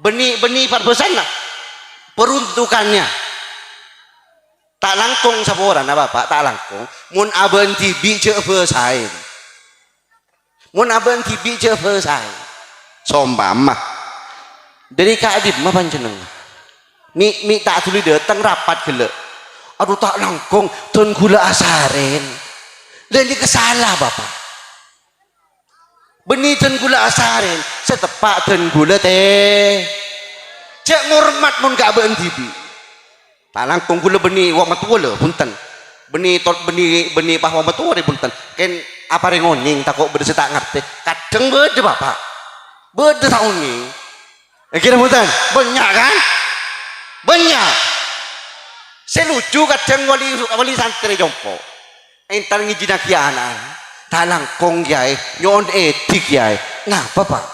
Benih perbesan lah. Peruntukannya. Tak langkung saporan apa Pak, tak langkung. Mun aben tibi cek besain. Mun aben tibi cek besain. Sombama. Dari kadip mah panjeneng. Mi tak tuli datang rapat gele. Aduh tak langkung tun gula asaren. Dan ini kesalah Bapak. Benih tun gula asaren, setepak tun gula teh. Cek ngormat mun ka aben tibi. Tak langkung gula benih wak matua le punten. Benih pah wak matua le punten. Ken apa rengoning takok bede tak ngerti. Kadang bede Bapak. Bede tak uning. Kira punten, banyak kan? Banyak. Saya lucu kadang wali santri jompo. Entar ngijina kianan. Tak langkung yai, nyon etik yai. Ngapa Pak?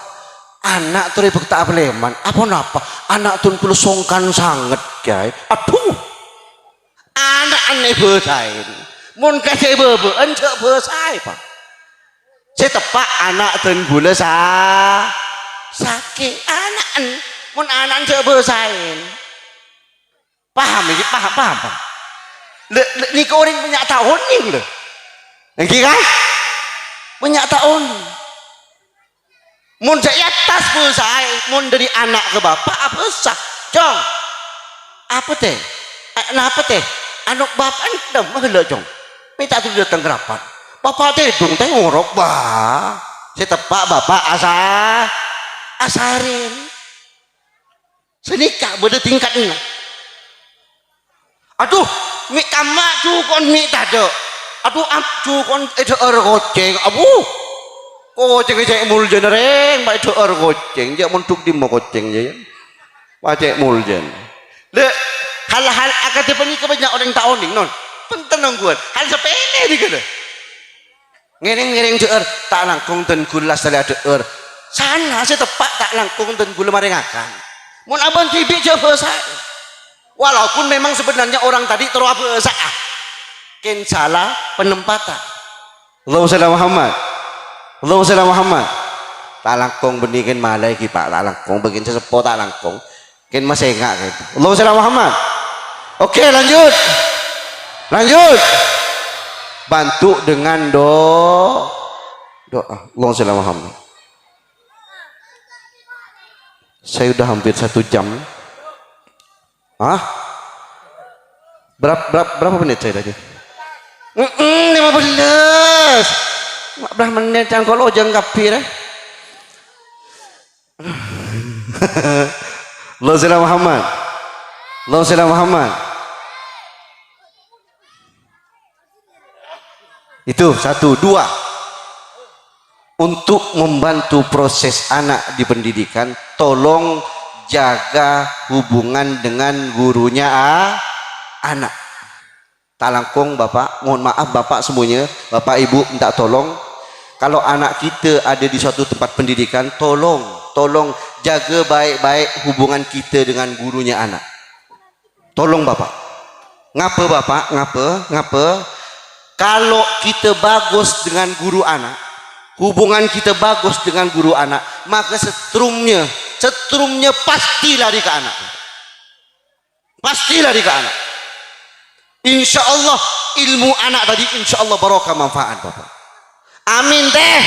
Anak tuh ribet tak beleman. Apa napa? Anak tuh kulo songkan sangat yai. Aduh. Anak aneh besain. Mun kasih bebe, encek besai Pak. Saya tepak anak tuh gula sakit anak. Mun anak encek besain. Paham ini? Paham Pak? Ni kau orang banyak tahun ni le. Lagi kan? Banyak tahun. Mun saya atas besai, mun dari anak ke bapak apa sah? Jong. Apa teh? Kenapa teh? Anak bapak ni dah mahal jong. Minta tu datang kerapat. Bapak teh dong teh ngorok bah. Saya tepak bapak asarin. Senikah beda tingkat ni. Aduh, mi kamak cukon mi tado. Aduh, cukon itu goceng. Abu, goceng cek mul jenering, pak itu goceng. Jangan montuk di mau goceng je. Pak muljen. Le, hal-hal akademi ni kebanyakan orang tahu nih non. Pentenang gue. Hal sepele di kena. Ngereng cek tak langkung dan gula salah cek Sana saya tepat tak langkung dan gula marengakan. Mun abang tibi coba saya. Walaupun memang sebenarnya orang tadi terlalu salah, ken salah penempatan. Allahumma shalli Muhammad. Allahumma shalli Muhammad. Tak langkung benikin malai ki Pak, tak langkung begin sesepo tak langkung. Ken masih enggak gitu. Allahumma shalli Muhammad. Oke, lanjut. Bantu dengan doa. Allahumma shalli Muhammad. Saya udah hampir 1 jam. Hah? Berapa menit saya tadi? 15. Berapa menit yang kalau jangan kapir Allahumma Muhammad. Allahumma Muhammad. Itu 1, 2. Untuk membantu proses anak di pendidikan, tolong jaga hubungan dengan gurunya anak. Tak langkung Bapak, mohon maaf Bapak semuanya, Bapak Ibu minta tolong. Kalau anak kita ada di suatu tempat pendidikan, tolong jaga baik-baik hubungan kita dengan gurunya anak. Tolong Bapak. Ngapa Bapak? Ngapa? Kalau kita bagus dengan guru anak, hubungan kita bagus dengan guru anak, maka setrumnya pasti lari ke anak. Pasti lari ke anak. Insya Allah ilmu anak tadi insya Allah barokah manfaat Bapak. Amin teh.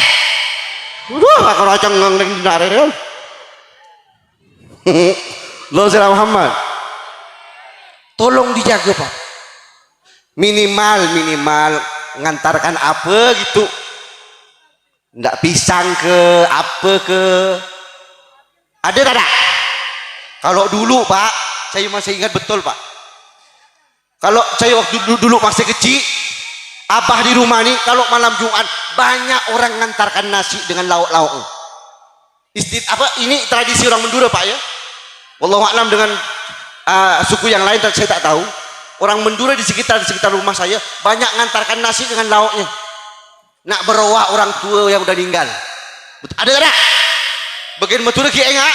Udah kalau acang ngangreng dinare kan. Allahumma Muhammad. Tolong dijaga Pak. Minimal ngantarkan apa gitu. Nggak pisang ke apa ke. Ada tak? Kalau dulu Pak, saya masih ingat betul Pak. Kalau saya waktu dulu masih kecil, abah di rumah nih kalau malam Jumat banyak orang ngantarkan nasi dengan lauk-lauk. Ini tradisi orang Madura Pak ya. Wallahu a'lam dengan suku yang lain saya tak tahu. Orang Madura di sekitar rumah saya banyak ngantarkan nasi dengan lauknya. Nak berowak orang tua yang udah meninggal. Ada tak? Bagian Madura ki enggak?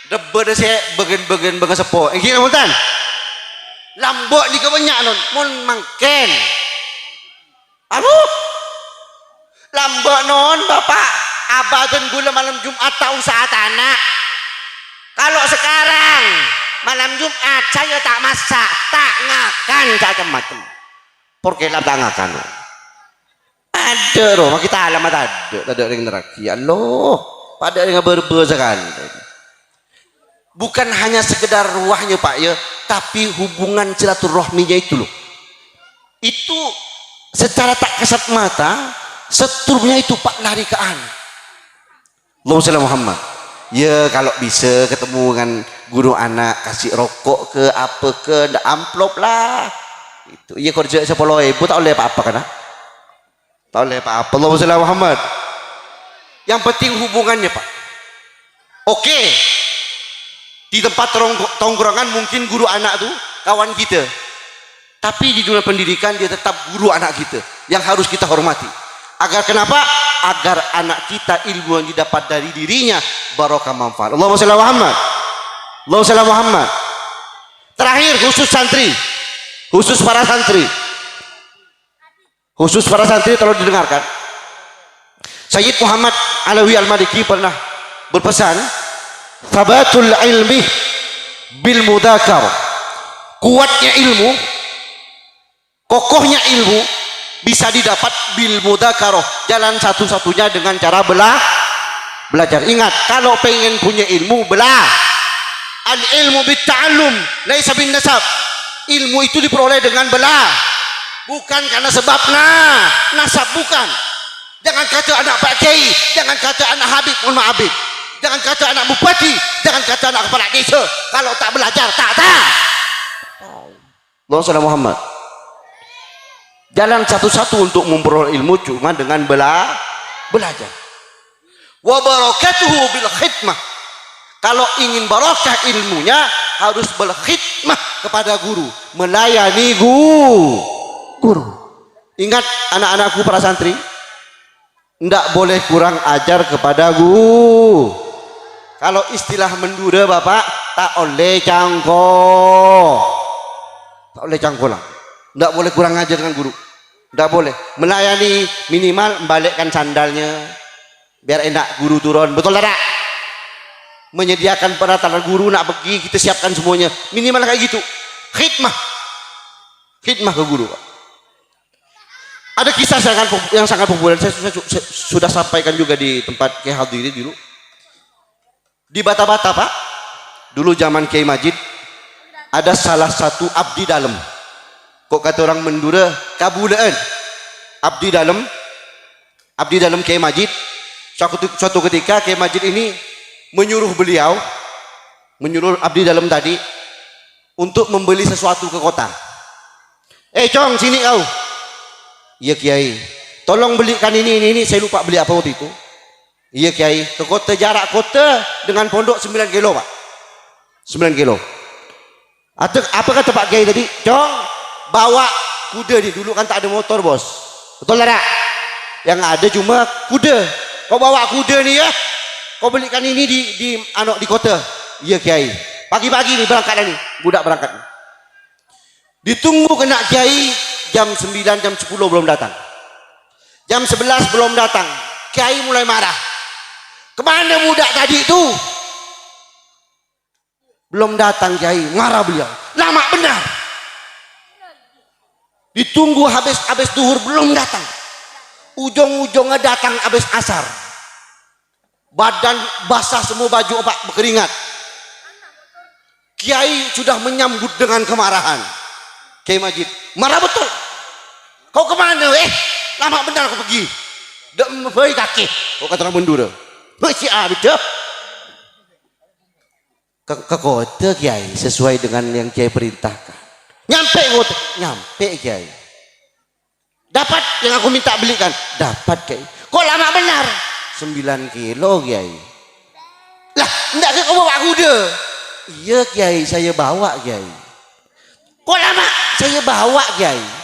Debbe saya bagian sepo. Ki ngapunten. Lambok di kebanyak non, mon mangken. Aduh,
Lambok non bapak abadan gula malam Jumat tak usah anak. Kalau sekarang malam Jumat saya tak masak, tak ngakan macam-macam. Porque lah tak ngakan. Ada roh, kita alamat ada yang neraka. Ya Allah, pada yang berber sekali. Bukan hanya sekedar ruahnya Pak ya, tapi hubungan silaturahminya itu loh. Itu secara tak kasat mata, setrumnya itu Pak lari ke anak. Allahumma shalli Muhammad. Ya kalau bisa ketemu dengan guru anak, kasih rokok ke apa ke, ndak amplop lah. Itu iya kerja 10.000 tak boleh apa-apa kan? Tak boleh apa-apa. Allahumma shalli Muhammad. Yang penting hubungannya Pak. Oke. Di tempat tongkrongan mungkin guru anak tuh kawan kita. Tapi di dunia pendidikan dia tetap guru anak kita yang harus kita hormati. Agar kenapa? Agar anak kita ilmu yang didapat dari dirinya barokah manfaat. Allahumma shalli Muhammad. Allahumma shalli Muhammad. Terakhir khusus santri. Khusus para santri. Khusus para santri tolong didengarkan. Sayyid Muhammad Alawi Al-Maliki pernah berpesan, "Thabatul ilmi bil mudakar." Kuatnya ilmu, kokohnya ilmu bisa didapat bil mudakaroh, jalan satu-satunya dengan cara belajar. Ingat, kalau pengen punya ilmu, al ilmu bit ta'allum laisa bin nasab. Ilmu itu diperoleh dengan bukan karena sebab nasab, bukan. Jangan kata anak Pak Kiai, jangan kata anak Habib, mohon maaf Habib, jangan kata anak bupati, jangan kata anak kepala desa, kalau tak belajar tak. Allahumma shalli Muhammad. Jalan satu-satu untuk memperoleh ilmu cuma dengan belajar. Wa barakatuhu bil khidmah. Kalau ingin barakah ilmunya harus berkhidmah kepada guru, melayani guru. Ingat anak-anakku para santri, ndak boleh kurang ajar kepada guru. Kalau istilah mendura Bapak, tak oleh cangkok. Tak oleh cangkok lah. Ndak boleh kurang ajar dengan guru. Ndak boleh. Melayani minimal membalikkan sandalnya biar enak guru turun. Betul tak? Menyediakan peralatan guru nak pergi kita siapkan semuanya. Minimal kayak gitu. Khidmah. Khidmah ke guru. Ada kisah yang sangat populer. Saya sudah sampaikan juga di tempat Kiai Hadiri dulu. Di Bata-Bata Pak. Dulu zaman Kiai Majid ada salah satu abdi dalam. Kok kata orang Mendura kabulaan abdi dalam Kiai Majid. Suatu ketika Kiai Majid ini menyuruh abdi dalam tadi untuk membeli sesuatu ke kota. Cong sini kau. Iya Kiai, tolong belikan ini, saya lupa beli apa waktu itu. Iya Kiai, ke kota, jarak kota dengan pondok 9 kilo Pak. 9 kilo. Apa kata Pak Kiai tadi? Cong, bawa kuda nih, dulu kan tak ada motor bos, betul tak? Yang ada cuma kuda. Kau bawa kuda nih ya, kau belikan ini di kota. Iya Kiai, pagi-pagi nih berangkat nih, budak berangkat. Ditunggu kena Kiai jam 9, jam 10 belum datang, jam 11 belum datang. Kiai mulai marah, kemana budak tadi itu? Belum datang Kiai, marah beliau, lama benar. Ditunggu habis duhur belum datang, ujung-ujungnya datang habis asar. Badan basah semua, baju Pak berkeringat. Kiai sudah menyambut dengan kemarahan. Kiai Majid marah betul. Kau kemana lama benar kau pergi. Dak memberi kaki. Kau kata orang Mendura. Masih ada. Ke kota Kiai sesuai dengan yang Kiai perintahkan. Nyampe Kiai. Dapat yang aku minta belikan. Dapat Kiai. Kok lama benar? 9 kilo Kiai. Lah, enggak ke kau bawa kuda? Iya Kiai, saya bawa Kiai. Kok lama? Saya bawa Kiai.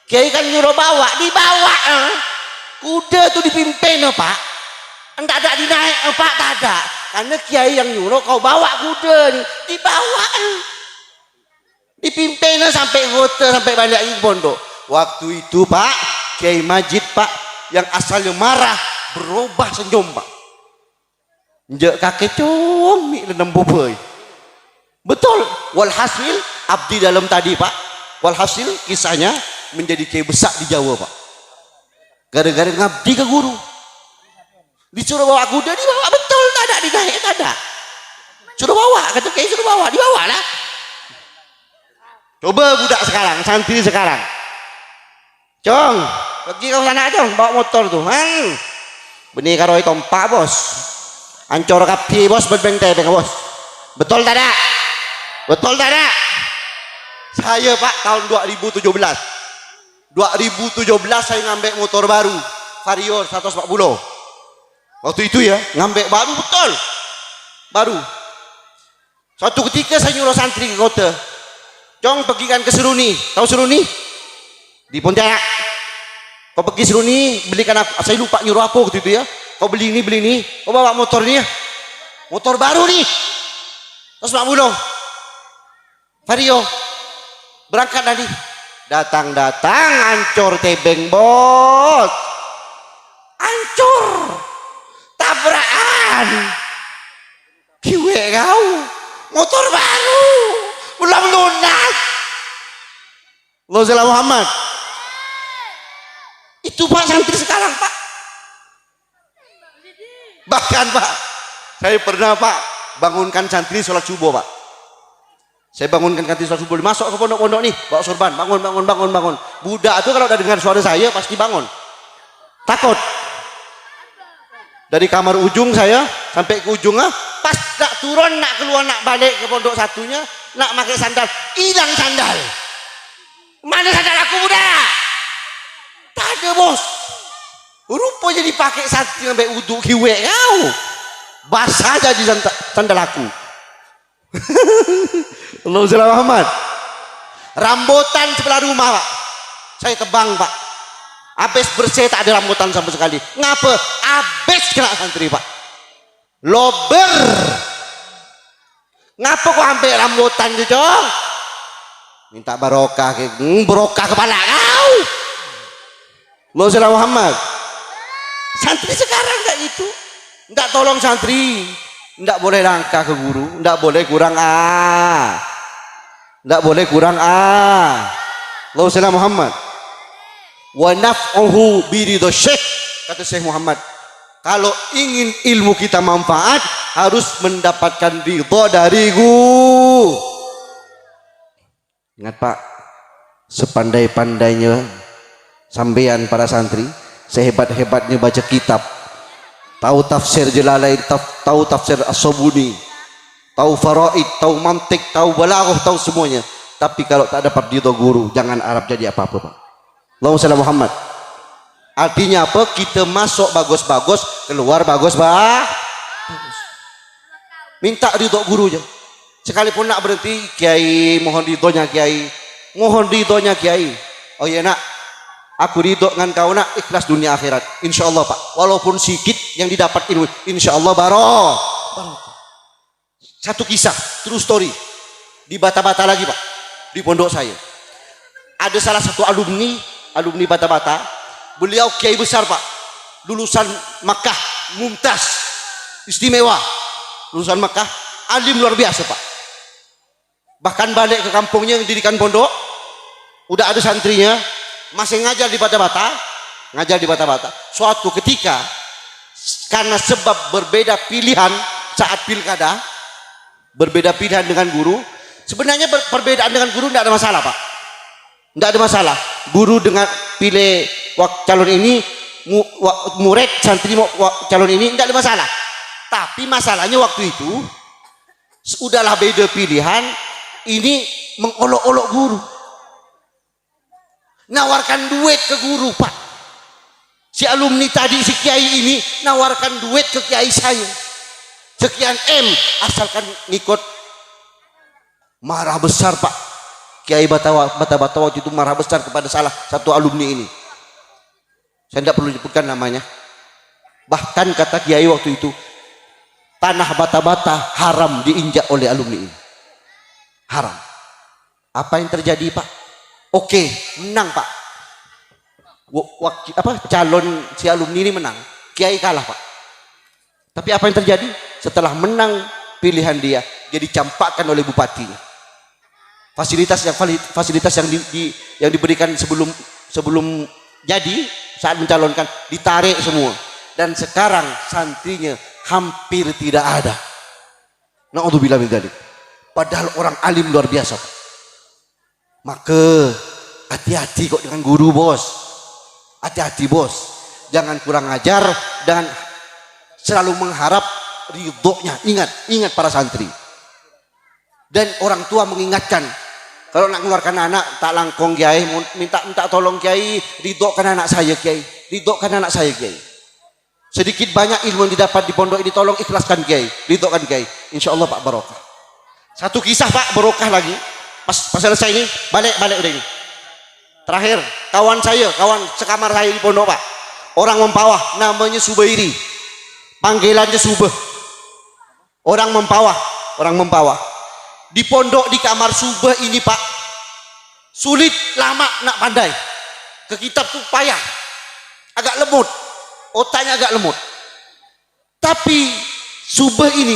Kiai kan nyuruh bawa, dibawa. Kuda tuh dipimpin Pak. Enggak ada dinaik Pak, tak ada. Karena Kiai yang nyuruh kau bawa kuda nih, dibawa. Dipimpin sampai kota, sampai balik lagi pondok. Waktu itu Pak Kiai Majid Pak yang asalnya marah berubah senyum Pak. Njek kakek comi dan boboy. Betul. Walhasil abdi dalam tadi Pak. Walhasil kisahnya menjadi kiai besar di Jawa Pak. Gara-gara ngabdi ke guru. Disuruh bawa kuda, dibawa betul, tak ada digait, tak ada. Suruh bawa, kata kiai suruh bawa, dibawa lah. Coba budak sekarang, santri sekarang. Cong, pergi ke sana Cong, bawa motor tuh. Benih karoi tompak bos. Ancor kapti bos, berbeng-tebeng bos. Betul tak ada? Betul tak ada? Saya Pak tahun 2017 saya ngambil motor baru Vario 140 waktu itu ya, ngambil baru betul baru. Suatu ketika saya nyuruh santri ke kota, Cong pergikan ke Seruni, tahu Seruni? Di Pontianak. Kau pergi Seruni, belikan aku, saya lupa nyuruh apa waktu itu ya, kau beli ini, kau bawa motor ini ya, motor baru nih 140 Vario. Berangkat tadi, datang ancur tebeng bos, ancur tabrakan kiwe kau motor baru belum lunas. Allahumma Muhammad. Itu Pak santri sekarang Pak. Bahkan Pak, saya pernah Pak bangunkan santri sholat subuh Pak. Saya bangunkan kantin sholat subuh, masuk ke pondok-pondok nih, bawa sorban, bangun. Budak itu kalau udah dengar suara saya pasti bangun. Takut. Dari kamar ujung saya sampai ke ujungnya, pas nak turun, nak keluar, nak balik ke pondok satunya, nak pakai sandal, hilang sandal. Mana sandal aku budak? Tak ada bos. Rupanya dipakai santri sampai uduk kiwe kau. Basah jadi sandal aku. Allahumma Muhammad. Rambutan sebelah rumah Pak, saya tebang Pak. Habis bersih tak ada rambutan sama sekali. Ngapa? Habis kena santri Pak. Lober. Ngapa kok ambil rambutan itu Cong? Minta barokah barokah kepala kau. Allahumma Muhammad. Santri sekarang kayak gitu. Enggak tolong santri. Tidak boleh langkah ke guru, tidak boleh kurang A, tidak boleh kurang A. Allahumma Muhammad. Wa naf'uhu biridho syekh, kata Syekh Muhammad. Kalau ingin ilmu kita manfaat, harus mendapatkan ridho dari guru. Ingat Pak, sepandai-pandainya sampean para santri, sehebat-hebatnya baca kitab, tahu tafsir Jalalain, tahu tafsir As-Sabuni, tahu faraid, tahu mantik, tahu balaghah, tahu semuanya. Tapi kalau tak dapat ridho guru, jangan harap jadi apa-apa Pak. Allahumma shalli Muhammad. Artinya apa? Kita masuk bagus-bagus, keluar bagus-bagus. Minta ridho guru aja. Sekalipun nak berhenti, Kiai mohon ridhonya Kiai, mohon ridhonya Kiai. Oh iya nak, aku ridho dengan kau nak, ikhlas dunia akhirat insyaallah Pak, walaupun sedikit yang didapat ilmu insyaallah barokah. Satu kisah true story di Bata-Bata lagi Pak, di pondok saya ada salah satu alumni Bata-Bata, beliau kiai besar Pak, lulusan Makkah, mumtaz, istimewa, lulusan Makkah, alim luar biasa Pak. Bahkan balik ke kampungnya mendirikan pondok, udah ada santrinya, masih ngajar di Bata-Bata, suatu ketika karena sebab berbeda pilihan saat pilkada, berbeda pilihan dengan guru. Sebenarnya perbedaan dengan guru tidak ada masalah Pak, tidak ada masalah. Guru dengan pilih calon ini, murid santri calon ini tidak ada masalah. Tapi masalahnya waktu itu udahlah beda pilihan, ini mengolok-olok guru, nawarkan duit ke guru Pak. Si alumni tadi, si kiai ini nawarkan duit ke kiai saya sekian M, asalkan ngikut. Marah besar Pak, Kiai Bata-Bata waktu itu marah besar kepada salah satu alumni ini. Saya tidak perlu menyebutkan namanya. Bahkan kata kiai waktu itu, tanah Bata-Bata haram diinjak oleh alumni ini, haram. Apa yang terjadi Pak? Oke, menang Pak. calon si alumni ini menang, kiai kalah Pak. Tapi apa yang terjadi? Setelah menang pilihan dia dicampakkan oleh bupatinya. Fasilitas yang diberikan sebelum jadi saat mencalonkan ditarik semua, dan sekarang santrinya hampir tidak ada. Na'udzubillah min dzalik. Padahal orang alim luar biasa. Maka hati-hati kok dengan guru, bos. Hati-hati, bos. Jangan kurang ajar dan selalu mengharap ridhonya. Ingat para santri. Dan orang tua mengingatkan, kalau nak mengeluarkan anak tak langkong kiai, minta tolong kiai, ridhokan anak saya kiai. Ridhokan anak saya kiai. Sedikit banyak ilmu yang didapat di pondok ini tolong ikhlaskan kiai, ridhokan kiai. Insyaallah Pak barokah. Satu kisah Pak barokah lagi. Pas selesai ini, balik udah ini. Terakhir, kawan sekamar saya di pondok Pak. Orang Mempawah, namanya Subairi. Panggilannya Subah. Orang Mempawah. Di pondok di kamar Subah ini Pak, sulit lama nak pandai. Ke kitab tuh payah. Agak lemut. Otaknya agak lemut. Tapi Subah ini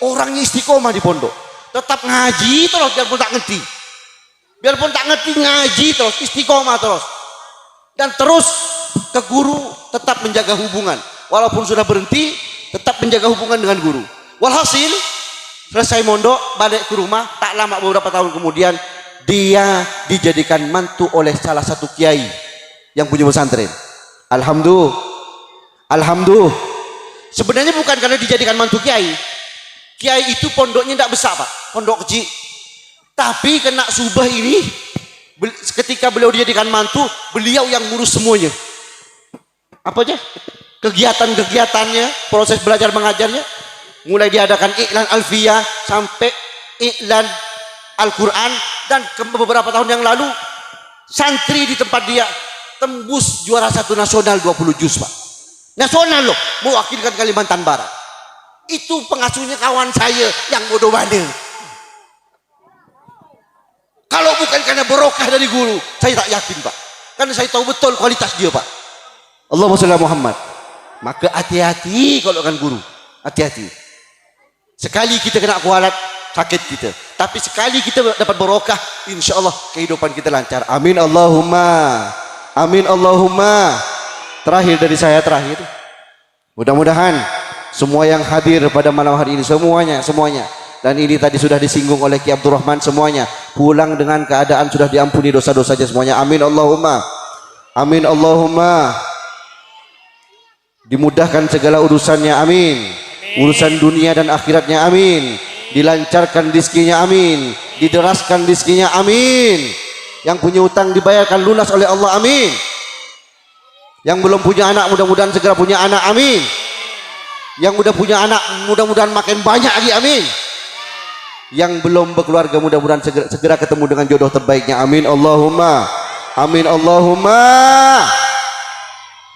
orangnya istiqomah di pondok. Tetap ngaji terus biarpun tak ngerti. Biarpun tak ngerti ngaji terus, istiqomah terus. Dan terus ke guru tetap menjaga hubungan. Walaupun sudah berhenti, tetap menjaga hubungan dengan guru. Walhasil, selesai mondok, balik ke rumah, tak lama beberapa tahun kemudian, dia dijadikan mantu oleh salah satu kiai yang punya pesantren. Alhamdulillah. Sebenarnya bukan karena dijadikan mantu kiai. Kiai itu pondoknya tidak besar Pak, pondok kecil. Tapi kena Subah ini, ketika beliau dijadikan mantu, beliau yang ngurus semuanya. Apa aja? Kegiatan-kegiatannya, proses belajar mengajarnya, mulai diadakan iklan Alfiyah sampai iklan Al-Quran, dan beberapa tahun yang lalu santri di tempat dia tembus juara 1 nasional 20 juz Pak. Nasional loh, mewakilkan Kalimantan Barat. Itu pengasuhnya kawan saya yang bodoh bandel. Kalau bukan karena barokah dari guru, saya tak yakin Pak. Karena saya tahu betul kualitas dia Pak. Allahumma sholli ala Muhammad. Maka hati-hati kalau kan guru. Hati-hati. Sekali kita kena kualat, sakit kita. Tapi sekali kita dapat barokah, insya Allah kehidupan kita lancar. Amin Allahumma. Amin Allahumma. Terakhir dari saya mudah-mudahan semua yang hadir pada malam hari ini, semuanya, dan ini tadi sudah disinggung oleh Ki Abdul Rahman, semuanya pulang dengan keadaan sudah diampuni dosa-dosanya semuanya. Amin Allahumma. Amin Allahumma. Dimudahkan segala urusannya, amin. Urusan dunia dan akhiratnya, amin. Dilancarkan rizkinya, amin. Dideraskan rizkinya, amin. Yang punya utang dibayarkan lunas oleh Allah, amin. Yang belum punya anak mudah-mudahan segera punya anak, amin. Yang udah punya anak mudah-mudahan makin banyak lagi, amin. Yang belum berkeluarga mudah-mudahan segera ketemu dengan jodoh terbaiknya, amin Allahumma. Amin Allahumma.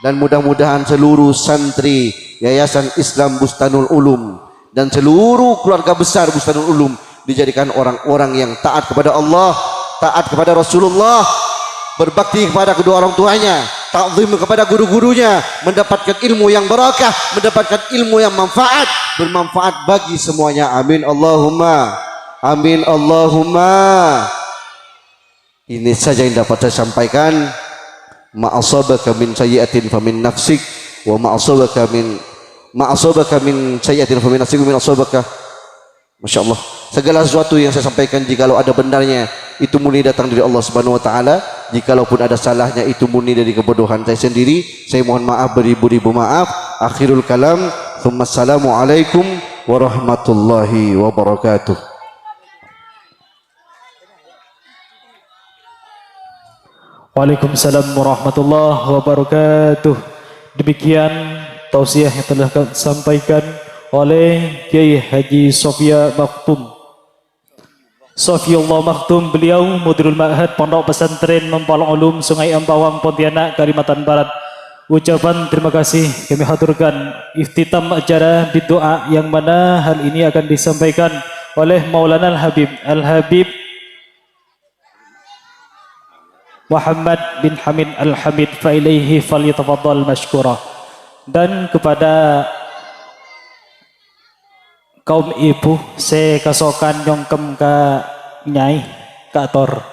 Dan mudah-mudahan seluruh santri Yayasan Islam Bustanul Ulum dan seluruh keluarga besar Bustanul Ulum dijadikan orang-orang yang taat kepada Allah, taat kepada Rasulullah, berbakti kepada kedua orang tuanya, ta'zim kepada guru-gurunya, mendapatkan ilmu yang barakah, mendapatkan ilmu yang bermanfaat bagi semuanya. Amin Allahumma. Amin Allahumma. Ini saja yang dapat saya sampaikan. Ma'asabaka min sayyi'atin famin nafsik wa ma'asabaka min sayyi'atin famin nafsik wa min asabaka. Masya Allah. Segala sesuatu yang saya sampaikan jikalau ada benarnya itu murni datang dari Allah Subhanahu wa taala. Jikalaupun ada salahnya itu murni dari kebodohan saya sendiri. Saya mohon maaf beribu-ribu maaf. Akhirul kalam. Assalamualaikum warahmatullahi wabarakatuh.
Waalaikumsalam warahmatullahi wabarakatuh. Demikian tausiah yang telah disampaikan oleh Kiai Haji Sofia Maktum. Sofiullah Maktum, beliau Mudirul Ma'had Pondok Pesantren Mempawah Ulum Sungai Empawang Pontianak Kalimantan Barat. Ucapan terima kasih kami haturkan iftitam acara di doa yang mana hal ini akan disampaikan oleh Maulana Al-Habib Muhammad bin Hamid Al-Hamid fa ilaihi falyatafaddal mashkura. Dan kepada kaum ibu saya kasokan nyongkem ka nyai ka tor.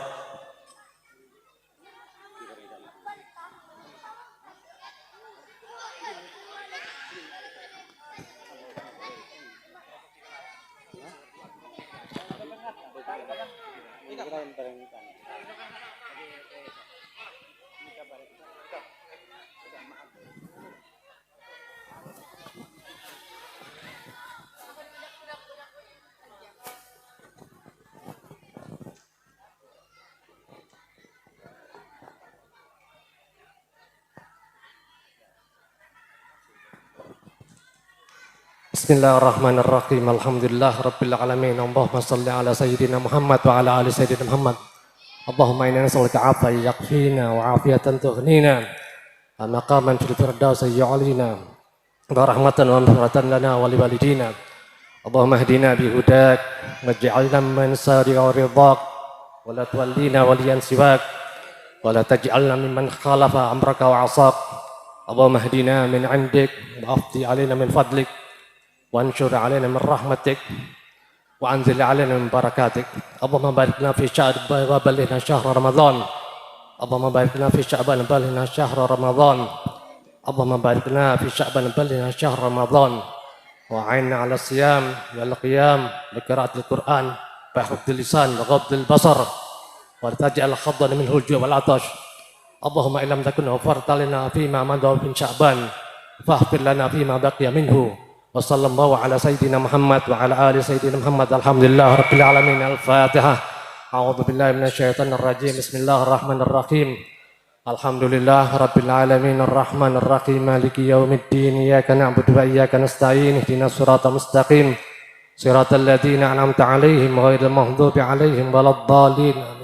Bismillahirrahmanirrahim. Alhamdulillah rabbil alamin. Allahumma shalli ala sayyidina Muhammad wa ala ali sayyidina Muhammad. Allahumma inna nas'aluka 'afwan yakfina wa 'afiyatan tughnina wa maqaman fil firdaus yu'alina wa rahmatan wa maghfiratan lana wa liwalidina. Allahumma hdina bi hudak waj'alna min sari'a ridhak wa la tuwallina waliyan siwak wa la taj'alna mimman khalafa amraka wa 'asak. Allahumma hdina min 'indik wa afdi 'alaina min fadlik وانشر علينا من رحمتك وانزل علينا من بركاتك. اللهم بارك لنا في شعبان وبلغنا شهر رمضان. اللهم بارك لنا في شعبان وبلغنا شهر رمضان. اللهم بارك لنا في شعبان وبلغنا شهر رمضان وعنا على الصيام والقيام لقراءة القرآن بحفظ اللسان وغض البصر وتجعل خضنا منه الجوع والعطش. اللهم إن لم تكن غفرت لنا فيما مضى من شعبان فاغفر لنا فيما بقي منه. Wassallallahu ala sayyidina Muhammad wa ala ali sayyidina Muhammad. Alhamdulillah rabbil alamin. Al-Fatihah. A'udzu billahi minasyaitonir rajim. Bismillahirrahmanirrahim. Alhamdulillah rabbil alamin arrahmanir rahim maliki yaumiddin. Iyyaka na'budu wa iyyaka nasta'in. Ihdinas siratal mustaqim. Siratal ladzina an'amta 'alaihim ghairil maghdubi 'alaihim waladdallin.